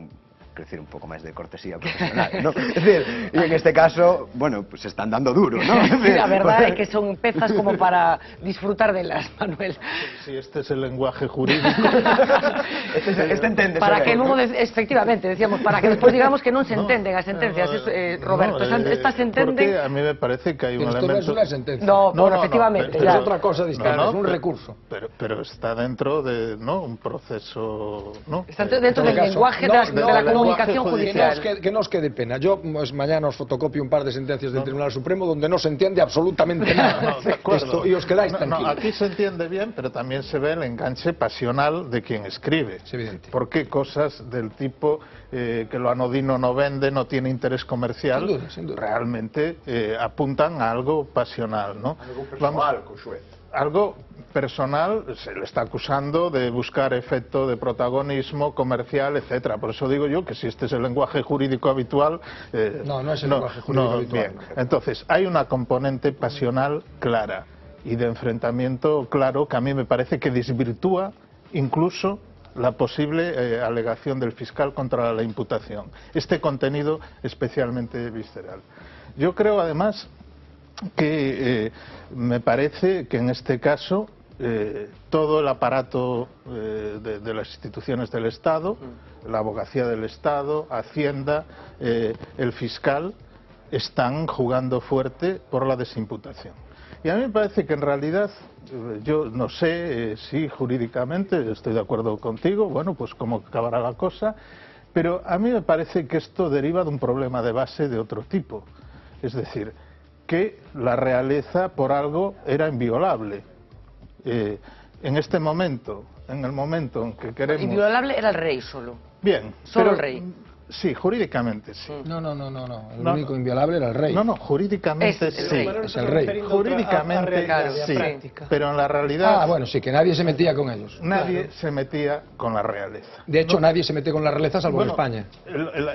decir, un poco más de cortesía profesional, ¿no? Es decir, y en este caso, bueno, pues se están dando duro, ¿no? La verdad es que son pezas como para disfrutar de las, Manuel. Sí, este es el lenguaje jurídico. este entende. Para que luego, efectivamente, decíamos, para que después digamos que non se entenden as sentencias, Roberto, estas se entenden... Porque a mí me parece que hay un elemento... Esto no es una sentencia. No, efectivamente. Es otra cosa distinta, es un recurso. Pero está dentro de, ¿no?, un proceso, ¿no? Está dentro del lenguaje de la comunicación judicial. Que no os quede pena. Yo mañana os fotocopio un par de sentencias del Tribunal Supremo donde no se entiende absolutamente nada. Y os quedáis tranquilos. Aquí se entiende bien, pero también se ve el enganche pasional de quien escribe. Es evidente. Porque cosas del tipo que lo anodino no vende, no tiene interés comercial, sin duda. Realmente apuntan a algo pasional, ¿no? Algo personal, Josué. Algo personal, se le está acusando de buscar efecto de protagonismo comercial, etcétera. Por eso digo yo que si este es el lenguaje jurídico habitual... no es el lenguaje jurídico habitual. Bien. Entonces, hay una componente pasional clara y de enfrentamiento claro que a mí me parece que desvirtúa incluso la posible alegación del fiscal contra la imputación. Este contenido especialmente visceral. Yo creo, además, que me parece que en este caso todo el aparato de las instituciones del Estado, la abogacía del Estado, Hacienda, el fiscal, están jugando fuerte por la desimputación. Y a mí me parece que en realidad, yo no sé si jurídicamente, estoy de acuerdo contigo, bueno, pues cómo acabará la cosa, pero a mí me parece que esto deriva de un problema de base de otro tipo. Es decir, que la realeza por algo era inviolable. En este momento, en el momento en que queremos... Inviolable era el rey solo. Bien. Solo el rey. Sí, jurídicamente sí. No. El único inviolable era el rey. No, jurídicamente sí. Es el rey. Jurídicamente sí. Pero en la realidad... bueno, sí, que nadie se metía con ellos. Nadie se metía con la realeza. De hecho, nadie se mete con la realeza salvo en España.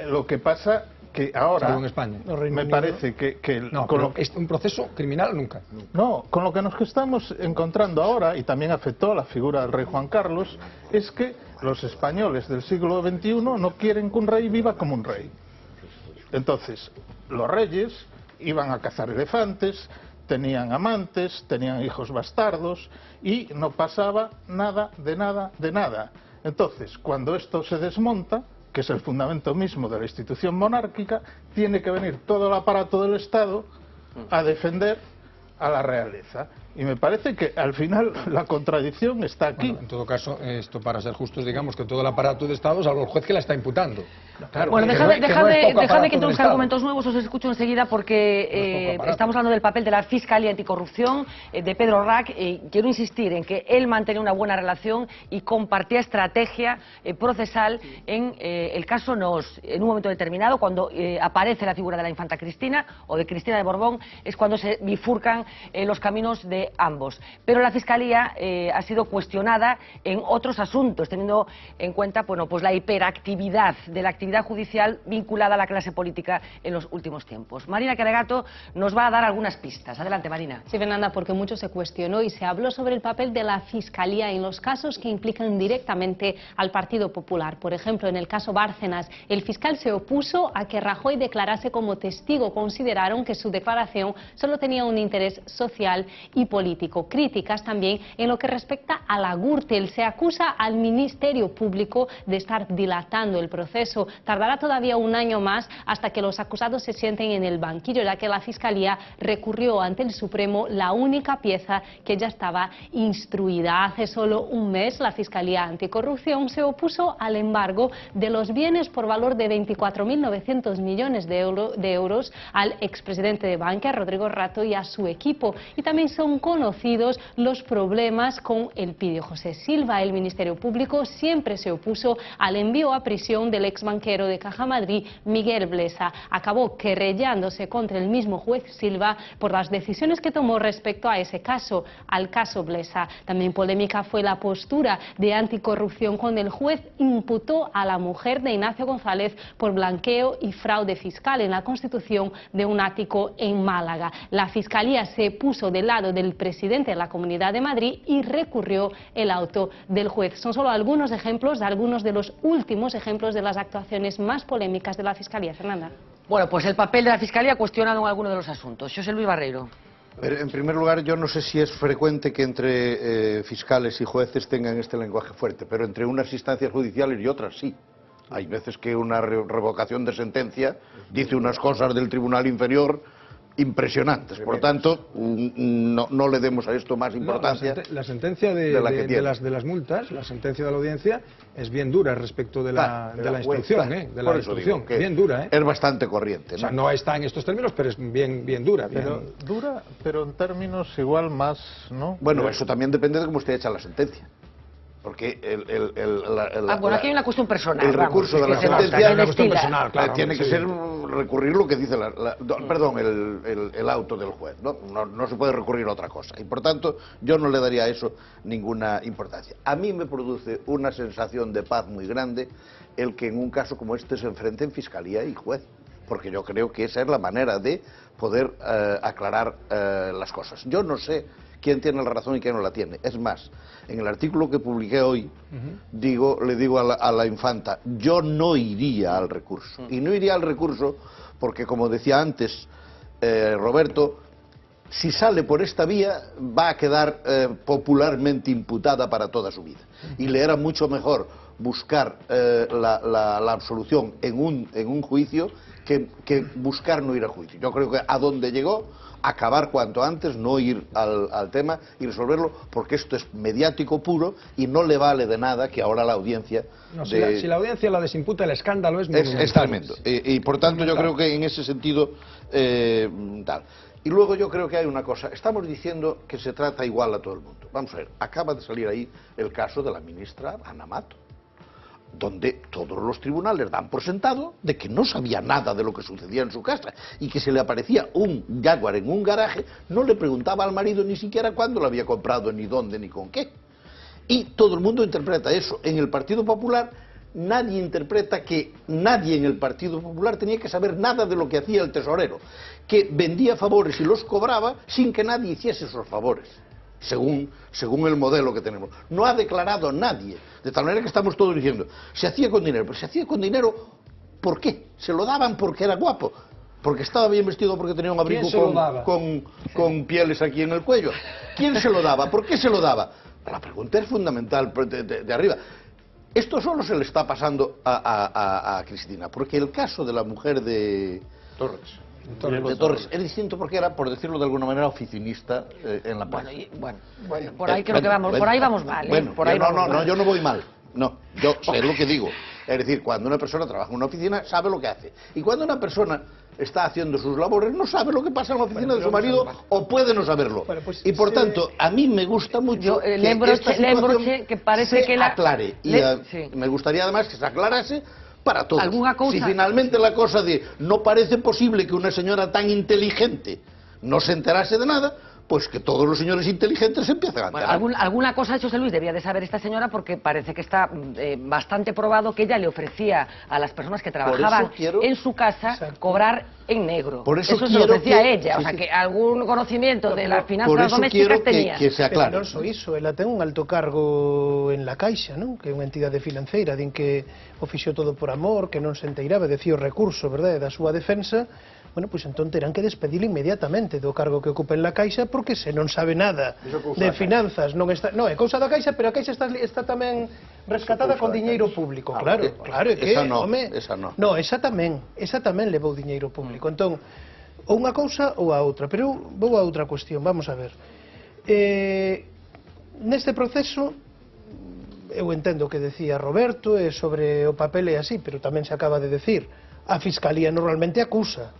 Lo que pasa que ahora salvo en España. Me parece que un proceso criminal nunca. No, con lo que nos estamos encontrando ahora, y también afectó a la figura del rey Juan Carlos, es que los españoles del siglo XXI no quieren que un rey viva como un rey. Entonces, los reyes iban a cazar elefantes, tenían amantes, tenían hijos bastardos, y no pasaba nada, de nada. Entonces, cuando esto se desmonta, que es el fundamento mismo de la institución monárquica, tiene que venir todo el aparato del Estado a defender a la realeza. Y me parece que al final la contradicción está aquí. Bueno, en todo caso, esto para ser justos, digamos que todo el aparato de Estado, salvo el juez que la está imputando. Claro, bueno, dejadme que introduzca argumentos nuevos, os escucho enseguida porque estamos hablando del papel de la Fiscalía Anticorrupción, de Pedro Rack. Quiero insistir en que él mantenía una buena relación y compartía estrategia procesal en el caso Noos. En un momento determinado, cuando aparece la figura de la infanta Cristina o de Cristina de Borbón, es cuando se bifurcan los caminos de ambos. Pero la Fiscalía ha sido cuestionada en otros asuntos, teniendo en cuenta, bueno, pues la hiperactividad de la actividad judicial vinculada a la clase política en los últimos tiempos. Marina Calegato nos va a dar algunas pistas. Adelante, Marina. Sí, Fernanda, porque mucho se cuestionó y se habló sobre el papel de la Fiscalía en los casos que implican directamente al Partido Popular. Por ejemplo, en el caso Bárcenas, el fiscal se opuso a que Rajoy declarase como testigo. Consideraron que su declaración solo tenía un interés social y político. Críticas también en lo que respecta a la Gürtel. Se acusa al Ministerio Público de estar dilatando el proceso. Tardará todavía un año más hasta que los acusados se sienten en el banquillo, ya que la Fiscalía recurrió ante el Supremo la única pieza que ya estaba instruida. Hace solo un mes, la Fiscalía Anticorrupción se opuso al embargo de los bienes por valor de 24.900 millones de euros al expresidente de Bankia, Rodrigo Rato, y a su equipo. Y también son conocidos los problemas con Elpidio José Silva. El Ministerio Público siempre se opuso al envío a prisión del exbanquero de Caja Madrid, Miguel Blesa. Acabó querellándose contra el mismo juez Silva por las decisiones que tomó respecto a ese caso, al caso Blesa. También polémica fue la postura de Anticorrupción cuando el juez imputó a la mujer de Ignacio González por blanqueo y fraude fiscal en la constitución de un ático en Málaga. La Fiscalía se puso del lado del presidente de la Comunidad de Madrid y recurrió el auto del juez. Son solo algunos ejemplos de algunos de los últimos ejemplos de las actuaciones más polémicas de la Fiscalía. Fernanda. Bueno, pues el papel de la Fiscalía cuestionado en alguno de los asuntos. José Luis Barreiro. En primer lugar, yo no sé si es frecuente que entre fiscales y jueces tengan este lenguaje fuerte, pero entre unas instancias judiciales y otras sí. Hay veces que una revocación de sentencia dice unas cosas del tribunal inferior impresionantes. Por tanto, no le demos a esto más importancia. La sentencia de las multas, la sentencia de la audiencia, es bien dura respecto de la instrucción, de la instrucción, bien dura. Es bastante corriente, ¿no? O sea, no está en estos términos, pero es bien dura. Dura, pero en términos igual más, ¿no? Bueno, eso también depende de cómo esté hecha la sentencia. Porque bueno, aquí hay una cuestión personal. El recurso de la sentencia claro, tiene que ser recurrir lo que dice el auto del juez, ¿no? No se puede recurrir a otra cosa. Y por tanto, yo no le daría a eso ninguna importancia. A mí me produce una sensación de paz muy grande el que en un caso como este se enfrenten fiscalía y juez. Porque yo creo que esa es la manera de poder aclarar las cosas. Yo no sé quién tiene la razón y quién no la tiene. Es más, en el artículo que publiqué hoy, le digo a la infanta, yo no iría al recurso. Y no iría al recurso porque, como decía antes Roberto, si sale por esta vía va a quedar popularmente imputada para toda su vida. Y le era mucho mejor buscar la absolución en un juicio que buscar no ir a juicio. Yo creo que a donde llegó, acabar cuanto antes, no ir al tema y resolverlo, porque esto es mediático puro y no le vale de nada que ahora la audiencia... No, si la audiencia la desimputa, el escándalo es tremendo. Y por tanto yo creo que en ese sentido tal. Y luego yo creo que hay una cosa, estamos diciendo que se trata igual a todo el mundo. Vamos a ver, acaba de salir ahí el caso de la ministra Ana Mato, donde todos los tribunales dan por sentado de que no sabía nada de lo que sucedía en su casa y que se le aparecía un Jaguar en un garaje, no le preguntaba al marido ni siquiera cuándo lo había comprado, ni dónde, ni con qué. Y todo el mundo interpreta eso. En el Partido Popular nadie interpreta que nadie en el Partido Popular tenía que saber nada de lo que hacía el tesorero, que vendía favores y los cobraba sin que nadie hiciese esos favores. Según el modelo que tenemos. No ha declarado nadie, de tal manera que estamos todos diciendo, se hacía con dinero, pero se hacía con dinero, ¿por qué? Se lo daban porque era guapo, porque estaba bien vestido, porque tenía un abrigo con pieles aquí en el cuello. ¿Quién se lo daba? ¿Por qué se lo daba? La pregunta es fundamental de arriba. Esto solo se le está pasando a Cristina, porque el caso de la mujer de de Torres es distinto porque era, por decirlo de alguna manera, oficinista en la paz. Bueno, por ahí creo que vamos, por ahí vamos mal. No, yo no voy mal. No, yo sé lo que digo. Es decir, cuando una persona trabaja en una oficina, sabe lo que hace. Y cuando una persona está haciendo sus labores, no sabe lo que pasa en la oficina de su marido o puede no saberlo. Y por tanto, a mí me gusta mucho que esta situación que parece se que aclare. Y me gustaría además que se aclarase para todos. Si finalmente la cosa de no parece posible que una señora tan inteligente no se enterase de nada, pues que todos los señores inteligentes se empiecen a enterar. Alguna cosa, José Luis, debía de saber esta señora porque parece que está bastante probado que ella le ofrecía a las personas que trabajaban en su casa cobrar en negro. Por eso se lo ofrecía a ella, o sea que algún conocimiento de las finanzas domésticas tenía. Que se aclare. Pero non só iso, ela ten un alto cargo en la Caixa, non? Que é unha entidade financeira, din que o fixo todo por amor, que non se enteiraba, decía o recurso, verdade, da súa defensa. Bueno, pois entón terán que despedir inmediatamente do cargo que ocupa en la Caixa porque se non sabe nada de finanzas non está... Non, é cousa da Caixa, pero a Caixa está tamén rescatada con diñeiro público. Claro, é que... Esa non. Non, esa tamén levou diñeiro público. Entón, ou unha cousa ou a outra. Pero vou a outra cuestión, vamos a ver. Neste proceso, eu entendo o que decía Roberto sobre o papel e así, pero tamén se acaba de decir, a Fiscalía normalmente acusa.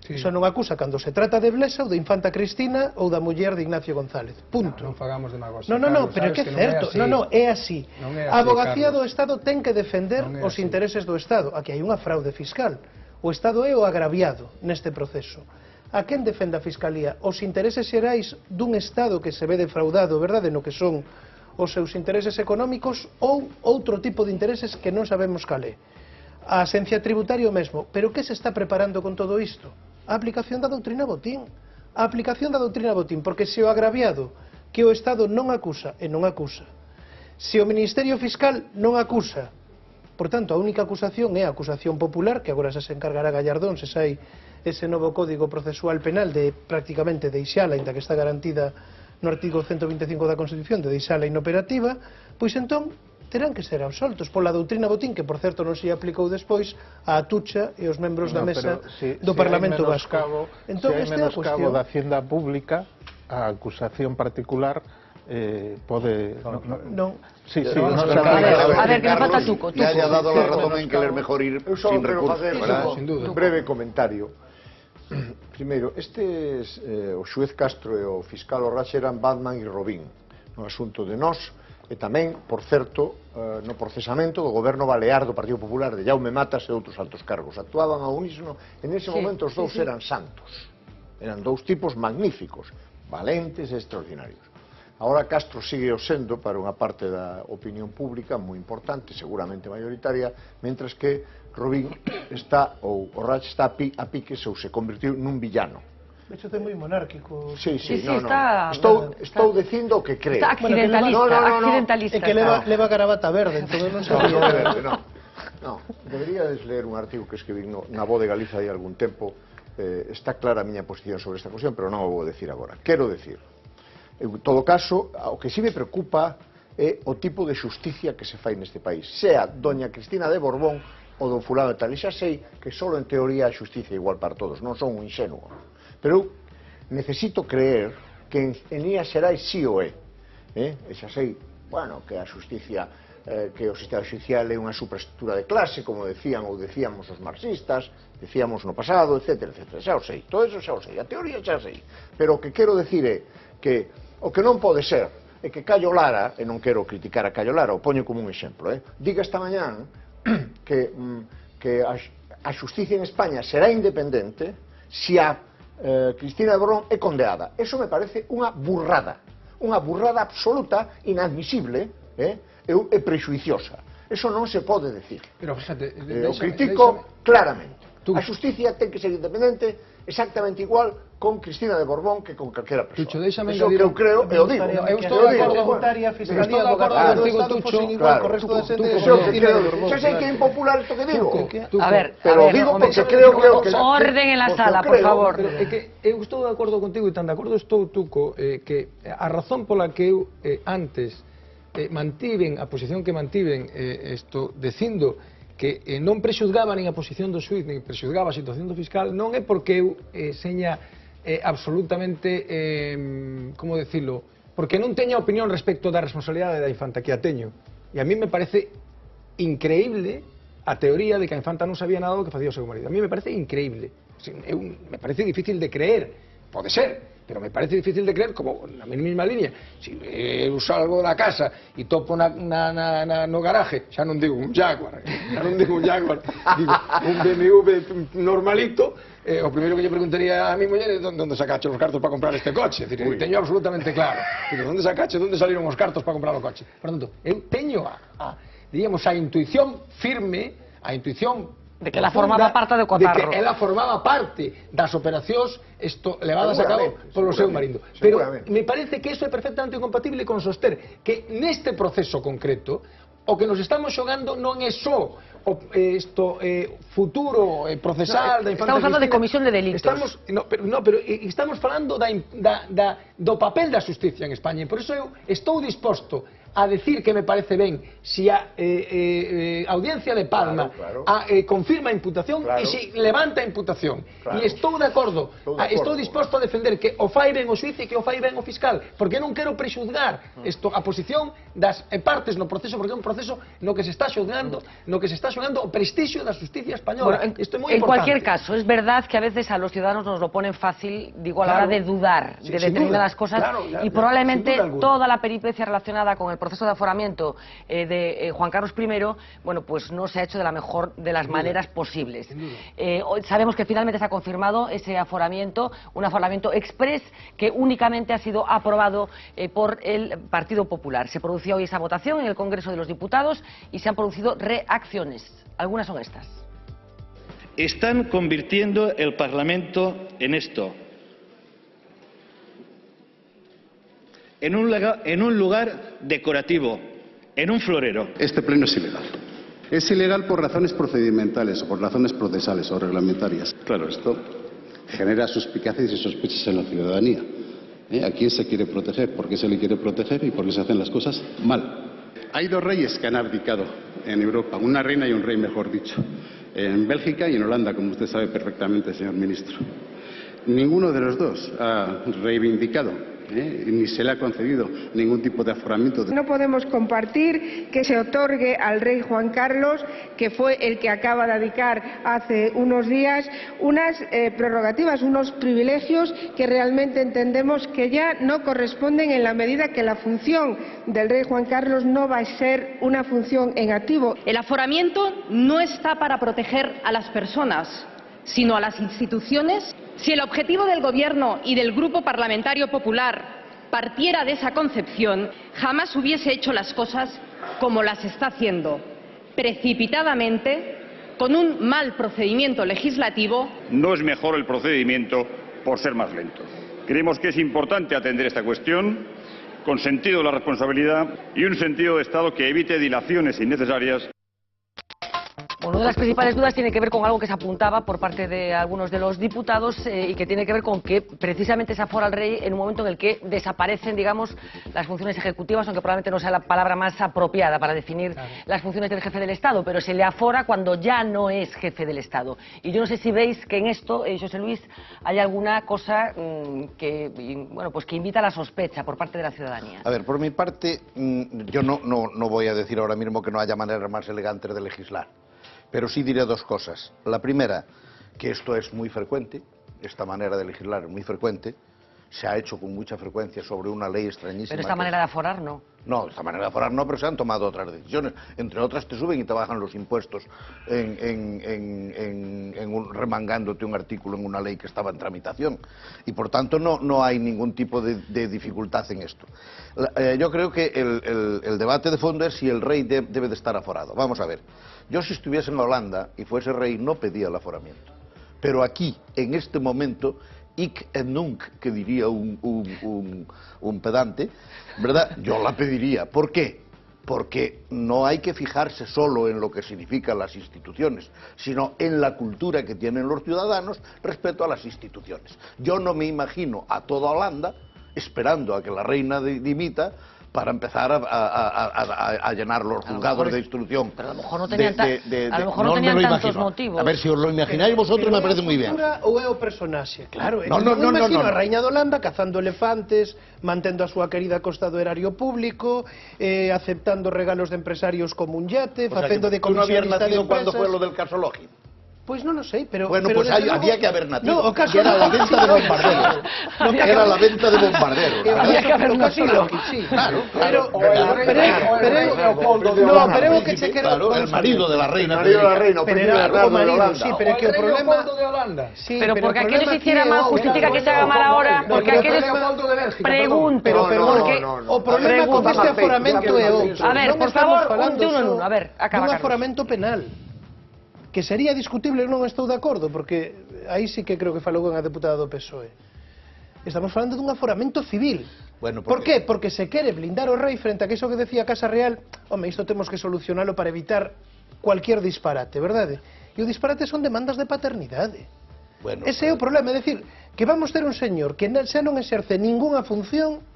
Iso non acusa cando se trata de Blesa ou de Infanta Cristina ou da muller de Ignacio González. Punto. Non fagamos demagoxia. Non, pero é que é certo. Non, é así. A Abogacía do Estado ten que defender os intereses do Estado. Aquí hai unha fraude fiscal. O Estado é o agraviado neste proceso. A quen defende a Fiscalía? Os intereses xerais dun Estado que se ve defraudado, verdade, no que son os seus intereses económicos ou outro tipo de intereses que non sabemos cal é. A Axencia Tributaria o mesmo. Pero que se está preparando con todo isto? A aplicación da doutrina Botín. A aplicación da doutrina Botín, porque se o agraviado que o Estado non acusa e non acusa, se o Ministerio Fiscal non acusa, por tanto, a única acusación é a acusación popular, que agora se encargará Gallardón, se sai ese novo Código Procesual Penal de prácticamente deixala, ainda que está garantida no artigo 125 da Constitución, de deixala inoperativa, pois entón terán que ser absoltos pola doutrina Botín, que por certo non se aplicou despois a Atucha e os membros da mesa do Parlamento Vasco. Entón, se hai menoscabo da Hacienda Pública, a acusación particular pode... Non. Sí, a ver, que me falta Tuco. Le haya dado la razón en que é mejor ir sin recursos. Un breve comentario. Primeiro, o xuez Castro e o fiscal Orrache eran Batman e Robin no asunto de nós, e tamén, por certo, no procesamento do goberno balear do Partido Popular de Jaume Matas e outros altos cargos. Actuaban ao unísono, en ese momento os dous eran santos. Eran dous tipos magníficos, valentes e extraordinarios. Agora Castro sigue o sendo para unha parte da opinión pública moi importante, seguramente mayoritaria, mentres que Robin está, ou Orrache está a piques ou se convertiu nun villano. Isto é moi monárquico. Sí, estou dicindo o que creo. Está accidentalista. É que leva gravata verde, entón non sabía. Non, deberíades ler un artigo que escribí na Voz de Galiza hai algún tempo. Está clara a miña posición sobre esta cuestión, pero non o vou decir agora. Quero decir, en todo caso, o que si me preocupa é o tipo de xusticia que se fai neste país. Sea doña Cristina de Borbón ou don fulano de tal. E xa sei que só en teoría a xusticia é igual para todos, non son un inxenuo. Pero eu necesito creer que en líneas xerais sí o é. E xa sei, bueno, que a xusticia, que o sistema xudicial é unha superestructura de clase, como decían ou decíamos os marxistas, decíamos no pasado, etc. Xa o sei, todo eso xa o sei, a teoría xa sei. Pero o que quero decir é que o que non pode ser é que Cayo Lara, e non quero criticar a Cayo Lara, o poño como un exemplo, diga esta mañán que a xusticia en España será independente se a Cristina de Borbón é condeada. Eso me parece unha burrada absoluta, inadmisible e prexuiciosa. Eso non se pode decir. Pero fíjate, o critico claramente. A xusticia ten que ser independente exactamente igual con Cristina de Borbón que con calquera persoa. Tucho, déxame eso que eu creo e o digo. Eu estou de acordo contigo, xa sei que é impopular isto que digo. A ver, pero digo porque creo que orden en la sala, por favor. É que eu estou de acordo contigo e tan de acordo estou, Tuco, que a razón pola que eu antes mantiven a posición que mantiven isto dicindo que non prexuzgaba nin a posición do xuiz, nin prexuzgaba a situación do fiscal, non é porque eu seña absolutamente, como decirlo, porque non teña opinión respecto da responsabilidade da infanta, que a teño. E a mí me parece increíble a teoría de que a infanta non sabía nada do que facía o seu marido. A mí me parece increíble. Me parece difícil de creer. Pode ser, pero me parece difícil de creer, como na mesma línea. Se eu salgo da casa e topo no garaje, xa non digo un Jaguar, digo un BMW normalito, o primeiro que lle preguntaría a mi muller é onde sacache os cartos para comprar este coche. Teño absolutamente claro. Onde sacache, onde salieron os cartos para comprar o coche? Por tanto, eu teño diríamos, a intuición firme, a intuición de que ela formaba parte do cotarro. De que ela formaba parte das operacións levadas a cabo polo seu marido. Pero me parece que iso é perfectamente incompatible con soster que neste proceso concreto o que nos estamos xogando non é só o futuro procesal da infanta Cristina. Estamos falando de comisión de delitos. Pero estamos falando do papel da justicia en España. E por iso eu estou disposto a decir que me parece ben si a Audiencia de Palma confirma a imputación e si levanta a imputación. E estou de acordo, estou disposto a defender que o fai ben o xuiz e que o fai ben o fiscal, porque non quero prexuzgar a posición das partes no proceso, porque é un proceso no que se está xogando o prestixio da justicia española. Isto é moi importante. En cualquier caso, es verdad que a veces a los ciudadanos nos lo ponen fácil, digo, a la hora de dudar de determinadas cosas, y probablemente toda la peripecia relacionada con el proceso de aforamiento de Juan Carlos I, bueno, pues no se ha hecho de la mejor de las maneras posibles. Sabemos que finalmente se ha confirmado ese aforamiento, un aforamiento express que únicamente ha sido aprobado por el Partido Popular. Se producía hoy esa votación en el Congreso de los Diputados y se han producido reacciones. Algunas son estas. Están convirtiendo el Parlamento en esto. En un lugar decorativo, en un florero. Este pleno es ilegal. Es ilegal por razones procedimentales, o por razones procesales o reglamentarias. Claro, esto genera suspicacias y sospechas en la ciudadanía. ¿A quién se quiere proteger? ¿Por qué se le quiere proteger? ¿Y por qué se hacen las cosas mal? Hay dos reyes que han abdicado en Europa, una reina y un rey, mejor dicho, en Bélgica y en Holanda, como usted sabe perfectamente, señor ministro. Ninguno de los dos ha reivindicado ni se le ha concedido ningún tipo de aforamiento. No podemos compartir que se otorgue al rey Juan Carlos, que fue el que acaba de abdicar hace unos días, unas prerrogativas, unos privilegios que realmente entendemos que ya no corresponden en la medida que la función del rey Juan Carlos no va a ser una función en activo. El aforamiento no está para proteger a las personas, sino a las instituciones. Si el objetivo del Gobierno y del Grupo Parlamentario Popular partiera de esa concepción, jamás hubiese hecho las cosas como las está haciendo, precipitadamente, con un mal procedimiento legislativo. No es mejor el procedimiento por ser más lento. Creemos que es importante atender esta cuestión con sentido de la responsabilidad y un sentido de Estado que evite dilaciones innecesarias. Bueno, una de las principales dudas tiene que ver con algo que se apuntaba por parte de algunos de los diputados y que tiene que ver con que precisamente se afora al rey en un momento en el que desaparecen, digamos, las funciones ejecutivas, aunque probablemente no sea la palabra más apropiada para definir las funciones del jefe del Estado, pero se le afora cuando ya no es jefe del Estado. Y yo no sé si veis que en esto, José Luis, hay alguna cosa que invita a la sospecha por parte de la ciudadanía. A ver, por mi parte, yo no voy a decir ahora mismo que no haya maneras más elegantes de legislar. Pero sí diré dos cosas. La primera, que esto es muy frecuente, esta manera de legislar es muy frecuente, se ha hecho con mucha frecuencia sobre una ley extrañísima. Pero esta manera de aforar no. No, esta manera de aforar no, pero se han tomado otras decisiones. Entre otras te suben y te bajan los impuestos remangándote un artículo en una ley que estaba en tramitación. Y por tanto no hay ningún tipo de dificultad en esto. Yo creo que el debate de fondo es si el rey debe de estar aforado. Vamos a ver. Yo si estuviese en Holanda y fuese rey no pedía el aforamiento. Pero aquí, en este momento, hic et nunc, que diría un pedante, ¿verdad? Yo la pediría. ¿Por qué? Porque no hay que fijarse solo en lo que significan las instituciones, sino en la cultura que tienen los ciudadanos respecto a las instituciones. Yo no me imagino a toda Holanda esperando a que la reina dimita para empezar a llenar los juzgados de instrucción. Pero a lo mejor no tenían, no tenían tantos motivos. A ver, si os lo imagináis vosotros me parece muy bien. Ou é o personaxe? Claro, no, imagino a Raíña de Holanda cazando elefantes, mantendo a súa querida costa do erario público, aceptando regalos de empresarios como un yate, facendo de comisionista de empresas. ¿Tú no habías nacido cuando fue lo del caso Logi? Pues no lo sé, pero... Bueno, pero pues había que haber nacido. No, o caso era la venta de bombarderos. Era la venta de bombarderos. Había que haber nacido. Sí, claro. Pero o que che quero... Claro, el marido de la reina. El marido de la reina, o marido, sí, pero que o problema... Pero porque aquello se hiciera mal justifica que se haga mal ahora, porque aquello... Pregunto. Pero porque o problema con este aforamento é outro. A ver, por favor, de uno en uno. A ver, acaba. Un aforamento penal. Que sería discutible, non estou de acordo, porque aí sí que creo que falou con a deputada do PSOE. Estamos falando dun aforamento civil. Bueno, ¿Por qué? Porque se quere blindar o rei frente a que iso que decía Casa Real, home, isto temos que solucionalo para evitar cualquier disparate, verdade? E o disparate son demandas de paternidade. Bueno, ese é o problema, é dicir, que vamos ter un señor que xa non exerce ningunha función.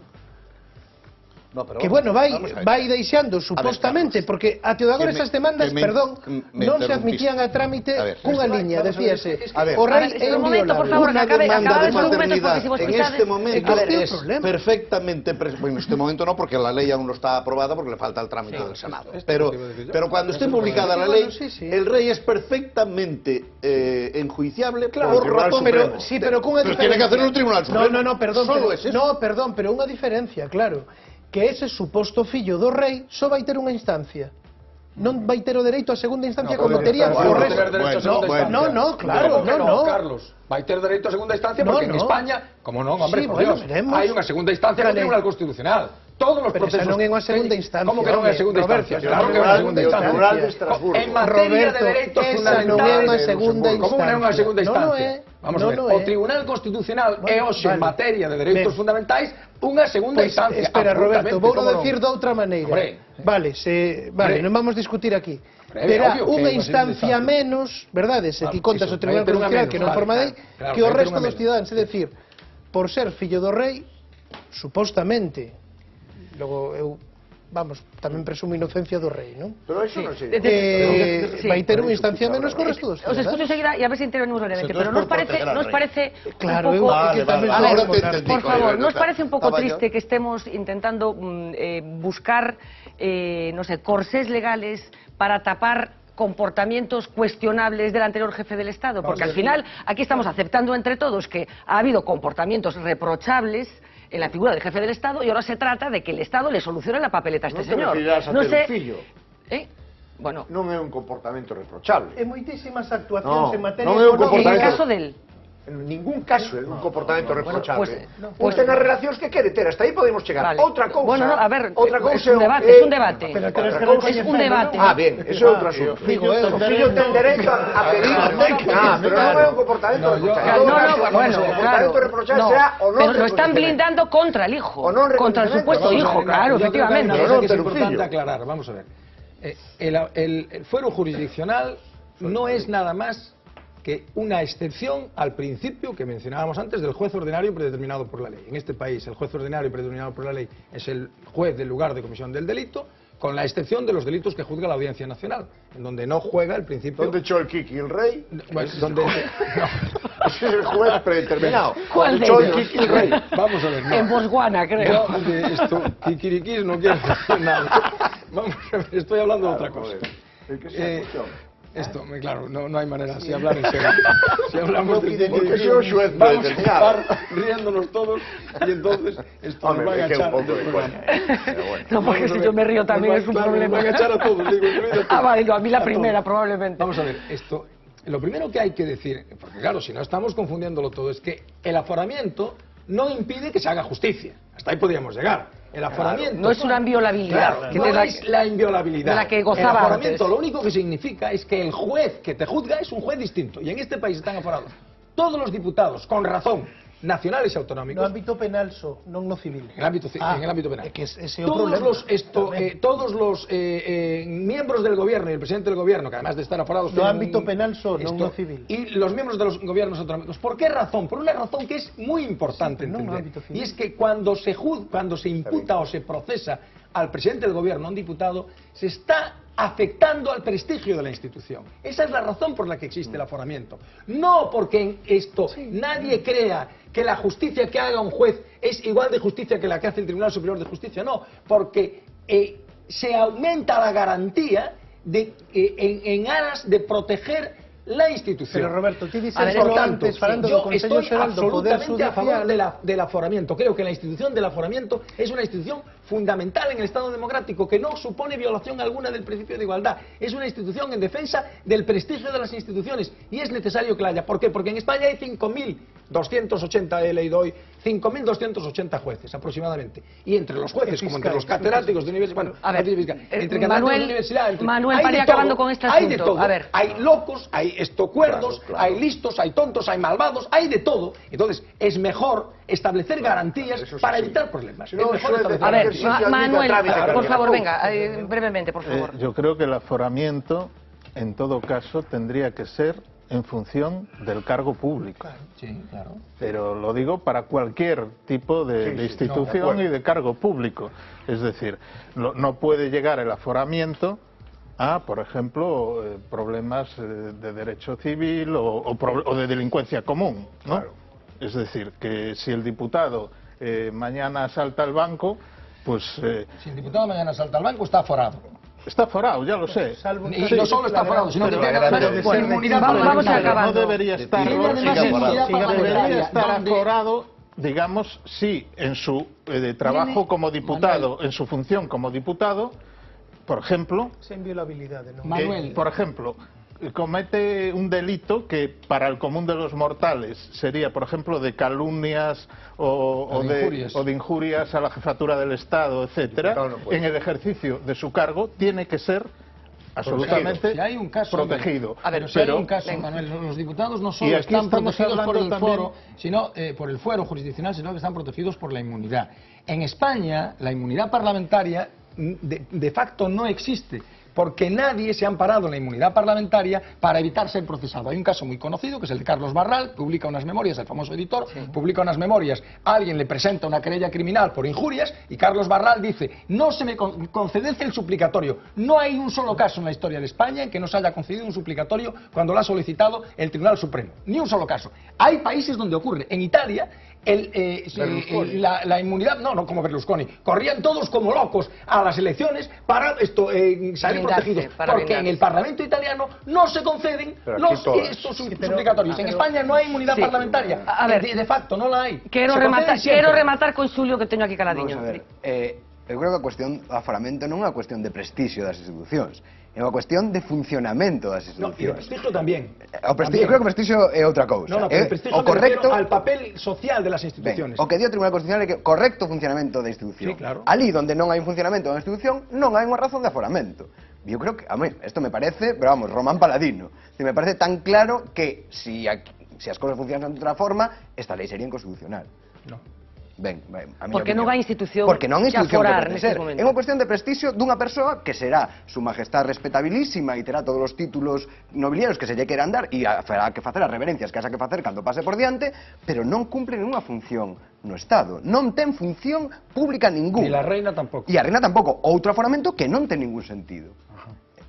No, pero que bueno, vai deixando supostamente, porque até agora esas demandas, perdón, non se admitían a trámite cunha liña, decíase, o rei é inviolable. Unha demanda de paternidade en este momento es perfectamente, bueno, en este momento no, porque la ley aún no está aprobada porque le falta el trámite del Senado, pero cuando esté publicada la ley, el rey es perfectamente enjuiciable por razón, pero cunha diferencia. Tiene que hacerlo el Tribunal Supremo. No, perdón, pero unha diferencia, claro. Que ese suposto fillo do rei só vai ter unha instancia. Non vai ter o dereito a segunda instancia como terían o resto. No, claro, no. Carlos, vai ter dereito a segunda instancia porque en España, como non, hombre, por Dios, hai unha segunda instancia no Tribunal Constitucional. Todos os procesos... Pero non é unha segunda instancia. Como que non é segunda instancia? Claro que é unha segunda instancia. Tribunal de Estrasburgo. En materia de dereitos fundamentales... non é unha segunda instancia. Como non é unha segunda instancia? Vamos a ver, o Tribunal Constitucional é hoxe en materia de dereitos fundamentais unha segunda instancia. Espera, Roberto, vou decir de outra maneira. Vale, non vamos discutir aquí. Terá unha instancia menos, verdade, se ti contas o Tribunal Constitucional que non forma lei, que o resto dos cidadáns, é dicir, por ser fillo do rei, supostamente, logo eu, vamos, tamén presumo inocencia do rei, non? Pero eso non sei. Vai ter unha instancia menos con o resto dos cidadáns. Os escucho enseguida e a ver se intervenimos brevemente, pero nos parece claro, un pouco... Por favor, nos parece un pouco triste que estemos intentando buscar, no sé, corsés legales para tapar comportamientos cuestionables del anterior jefe del Estado, porque al final aquí estamos aceptando entre todos que ha habido comportamientos reprochables en la figura del jefe del Estado y ahora se trata de que el Estado le solucione la papeleta a este señor. No sé... Bueno, non é un comportamento reprochable. En moitísimas actuacións en materia económica. En el caso del... En ningún caso é un comportamento reprochable. Ten as relacións que quere ter, hasta aí podemos chegar. Outra cousa... Bueno, a ver, es un debate. Es un debate. Ah, bien, eso é outro asunto. O fillo ten dereito a pedir... pero non é un comportamento reprochable. Bueno, claro. Pero lo están blindando contra el hijo. Contra el supuesto hijo, claro, efectivamente. Es importante aclarar, vamos a ver. El fuero jurisdiccional no es nada más que una excepción al principio que mencionábamos antes del juez ordinario predeterminado por la ley. En este país el juez ordinario predeterminado por la ley es el juez del lugar de comisión del delito, con la excepción de los delitos que juzga la Audiencia Nacional, en donde no juega el principio... ¿Dónde echó el Kiki el rey? Bueno, donde... Ese es el juez predeterminado. ¿Cuál de ellos? El Kiki el rey. Vamos a ver, no. En Botswana, creo. No, de esto, Kikirikis no quiero decir nada. Vamos a ver, estoy hablando de otra cosa. Esto, claro, no hay manera de hablar en serio. Si hablamos de vamos a estar riéndonos todos y entonces esto nos va a echar del programa. No, porque si yo me río también es un problema. Nos va a echar a todos, digo, vale, a mí la primera probablemente. Vamos a ver, esto, lo primero que hay que decir, porque claro, si no estamos confundiéndolo todo, es que el aforamiento no impide que se haga justicia. Hasta ahí podríamos llegar. El aforamiento no es una inviolabilidad, claro, no es la inviolabilidad. De la que gozaba el aforamiento antes. Lo único que significa es que el juez que te juzga es un juez distinto. Y en este país están aforados todos los diputados, con razón, nacionales e autonómicos. No ámbito penal só, non no civil. En el ámbito penal. Que ese é o problema. Todos los miembros del gobierno y el presidente del gobierno, que además de estar aforados... No ámbito penal só, non no civil. Y los miembros de los gobiernos autonómicos. ¿Por qué razón? Por una razón que es muy importante entender. Y es que cuando se imputa o se procesa al presidente del gobierno, a un diputado, se está afectando al prestigio de la institución. Esa es la razón por la que existe el aforamiento. No porque en esto nadie crea que la justicia que haga un juez es igual de justicia que la que hace el Tribunal Superior de Justicia, no, porque se aumenta la garantía en aras de proteger la institución. Pero Roberto, ti dices por tanto, antes, falando do Consello Xeral do Poder absolutamente a favor del aforamiento. Creo que la institución del aforamiento es una institución fundamental en el Estado democrático, que no supone violación alguna del principio de igualdad. Es una institución en defensa del prestigio de las instituciones y es necesario que la haya. ¿Por qué? Porque en España hay 5.280, he leído hoy, 5.280 jueces aproximadamente. Y entre los jueces, como entre los catedráticos de universidad, bueno, a ver, entre catedráticos de universidad, Manuel, para ir acabando con este asunto. Hay de todo. A ver. Hay locos, hay estocuerdos, hay listos, hay tontos, hay malvados, hay de todo. Entonces, es mejor establecer garantías para evitar problemas. A ver, Manuel, por favor, venga, brevemente, por favor. Yo creo que el aforamiento, en todo caso, tendría que ser en función del cargo público. Sí, claro. Pero lo digo para cualquier tipo de institución y de cargo público. Es decir, no puede llegar el aforamiento a, por ejemplo, problemas de derecho civil o de delincuencia común, ¿no? Claro. Es decir, que si el diputado mañana asalta el banco, pues... si el diputado mañana asalta el banco, está aforado. Está aforado, ya lo sé. Y no solo está aforado, sino que tiene inmunidad. Vamos a acabar. No debería estar aforado, digamos, si en su trabajo como diputado, en su función como diputado, por ejemplo... Sin inviolabilidad, ¿no? Manuel. Por ejemplo, comete un delito que para el común de los mortales sería, por ejemplo, de calumnias o de injurias a la jefatura del Estado, etcétera, en el ejercicio de su cargo tiene que ser absolutamente protegido. A ver, pero hay un caso, Manuel, los diputados no solo están protegidos por el foro, sino por el fuero jurisdiccional, sino que están protegidos por la inmunidad. En España, la inmunidad parlamentaria de facto no existe, porque nadie se ha amparado en la inmunidad parlamentaria para evitar ser procesado. Hay un caso muy conocido, que es el de Carlos Barral, publica unas memorias, el famoso editor, publica unas memorias, alguien le presenta una querella criminal por injurias, y Carlos Barral dice, no se me concedece el suplicatorio. No hay un solo caso en la historia de España en que no se haya concedido un suplicatorio cuando lo ha solicitado el Tribunal Supremo. Ni un solo caso. Hay países donde ocurre. En Italia, la inmunidad, no como Berlusconi, corrían todos como locos a las elecciones para salir protegidos, porque en el Parlamento italiano no se conceden estos suplicatorios. En España no hay inmunidad parlamentaria, a ver, de facto no la hay. Quero rematar con Xulio, que teño aquí caladiño. Eu creo que a cuestión do aforamento non é unha cuestión de prestixio das institucións, é unha cuestión de funcionamento das institucións. E o prestixio tamén. Eu creo que o prestixio é outra cousa. No, pero o prestixio me refiero al papel social de las instituciones. O que di o Tribunal Constitucional é que correcto funcionamento da institución. Sí, claro. Ali donde non hai un funcionamento da institución, non hai unha razón de aforamento. Yo creo que, a mí, esto me parece, pero vamos, Román Paladino. Me parece tan claro que si as cosas funcionan de outra forma, esta lei sería inconstitucional. No. Porque non hai institución que aforar neste momento. É unha cuestión de prestixio dunha persoa que será su majestad respetabilísima e terá todos os títulos nobiliarios que se lle queran dar e fará que facer as reverencias que haxa que facer cando pase por diante, pero non cumpre ninguna función no Estado. Non ten función pública ningún. E a reina tampouco. E a reina tampouco. Outro aforamento que non ten ningún sentido.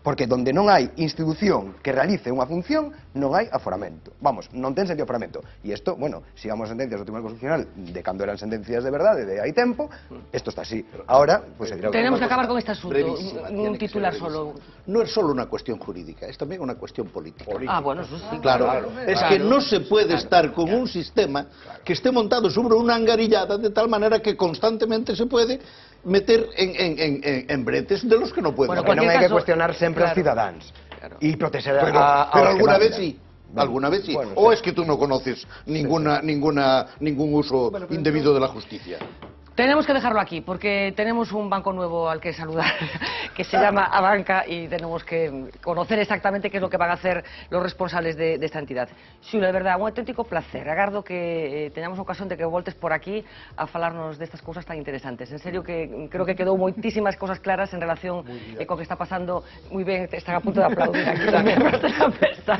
Porque donde non hai institución que realice unha función, non hai aforamento. Vamos, non ten sentido aforamento. E isto, bueno, sigamos sentencias do Tribunal Constitucional de cando eran sentencias de verdade, de hai tempo, isto está así. Ahora, pues se dirá... Tenemos que acabar con este asunto, un titular solo. No es solo una cuestión jurídica, es también una cuestión política. Ah, bueno, eso sí. Claro, es que no se puede estar con un sistema que esté montado sobre una angarillada de tal manera que constantemente se puede meter en bretes de los que no pueden. Bueno, non hai que cuestionar sempre aos cidadáns e proteger pero alguna vez sí. Alguna vez sí. O es que tú no conoces ningún uso indebido de la justicia. Tenemos que dejarlo aquí, porque tenemos un banco nuevo al que saludar, que se llama Abanca, y tenemos que conocer exactamente qué es lo que van a hacer los responsables de esta entidad. Xulo, de verdad, un auténtico placer. Agardo que teñamos ocasión de que voltes por aquí a falarnos destas cousas tan interesantes. En serio que creo que quedou moitísimas cosas claras en relación co que está pasando. Moi ben, están a punto de aplaudir aquí tamén na festa.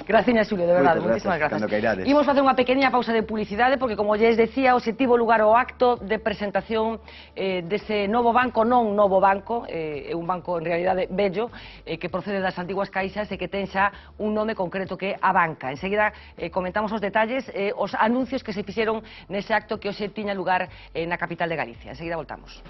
Graciña, Xulo, de verdade, moitísimas grazas. Imos facer unha pequena pausa de publicidade, porque como lles decía, hoxe tivo lugar o acto de presentación dese novo banco, non novo banco, é un banco en realidade bello, que procede das antiguas caixas e que ten xa un nome concreto que é Abanca. Enseguida comentamos os detalles, os anuncios que se fixeron nese acto que hoxe tiña lugar na capital de Galicia. Enseguida voltamos.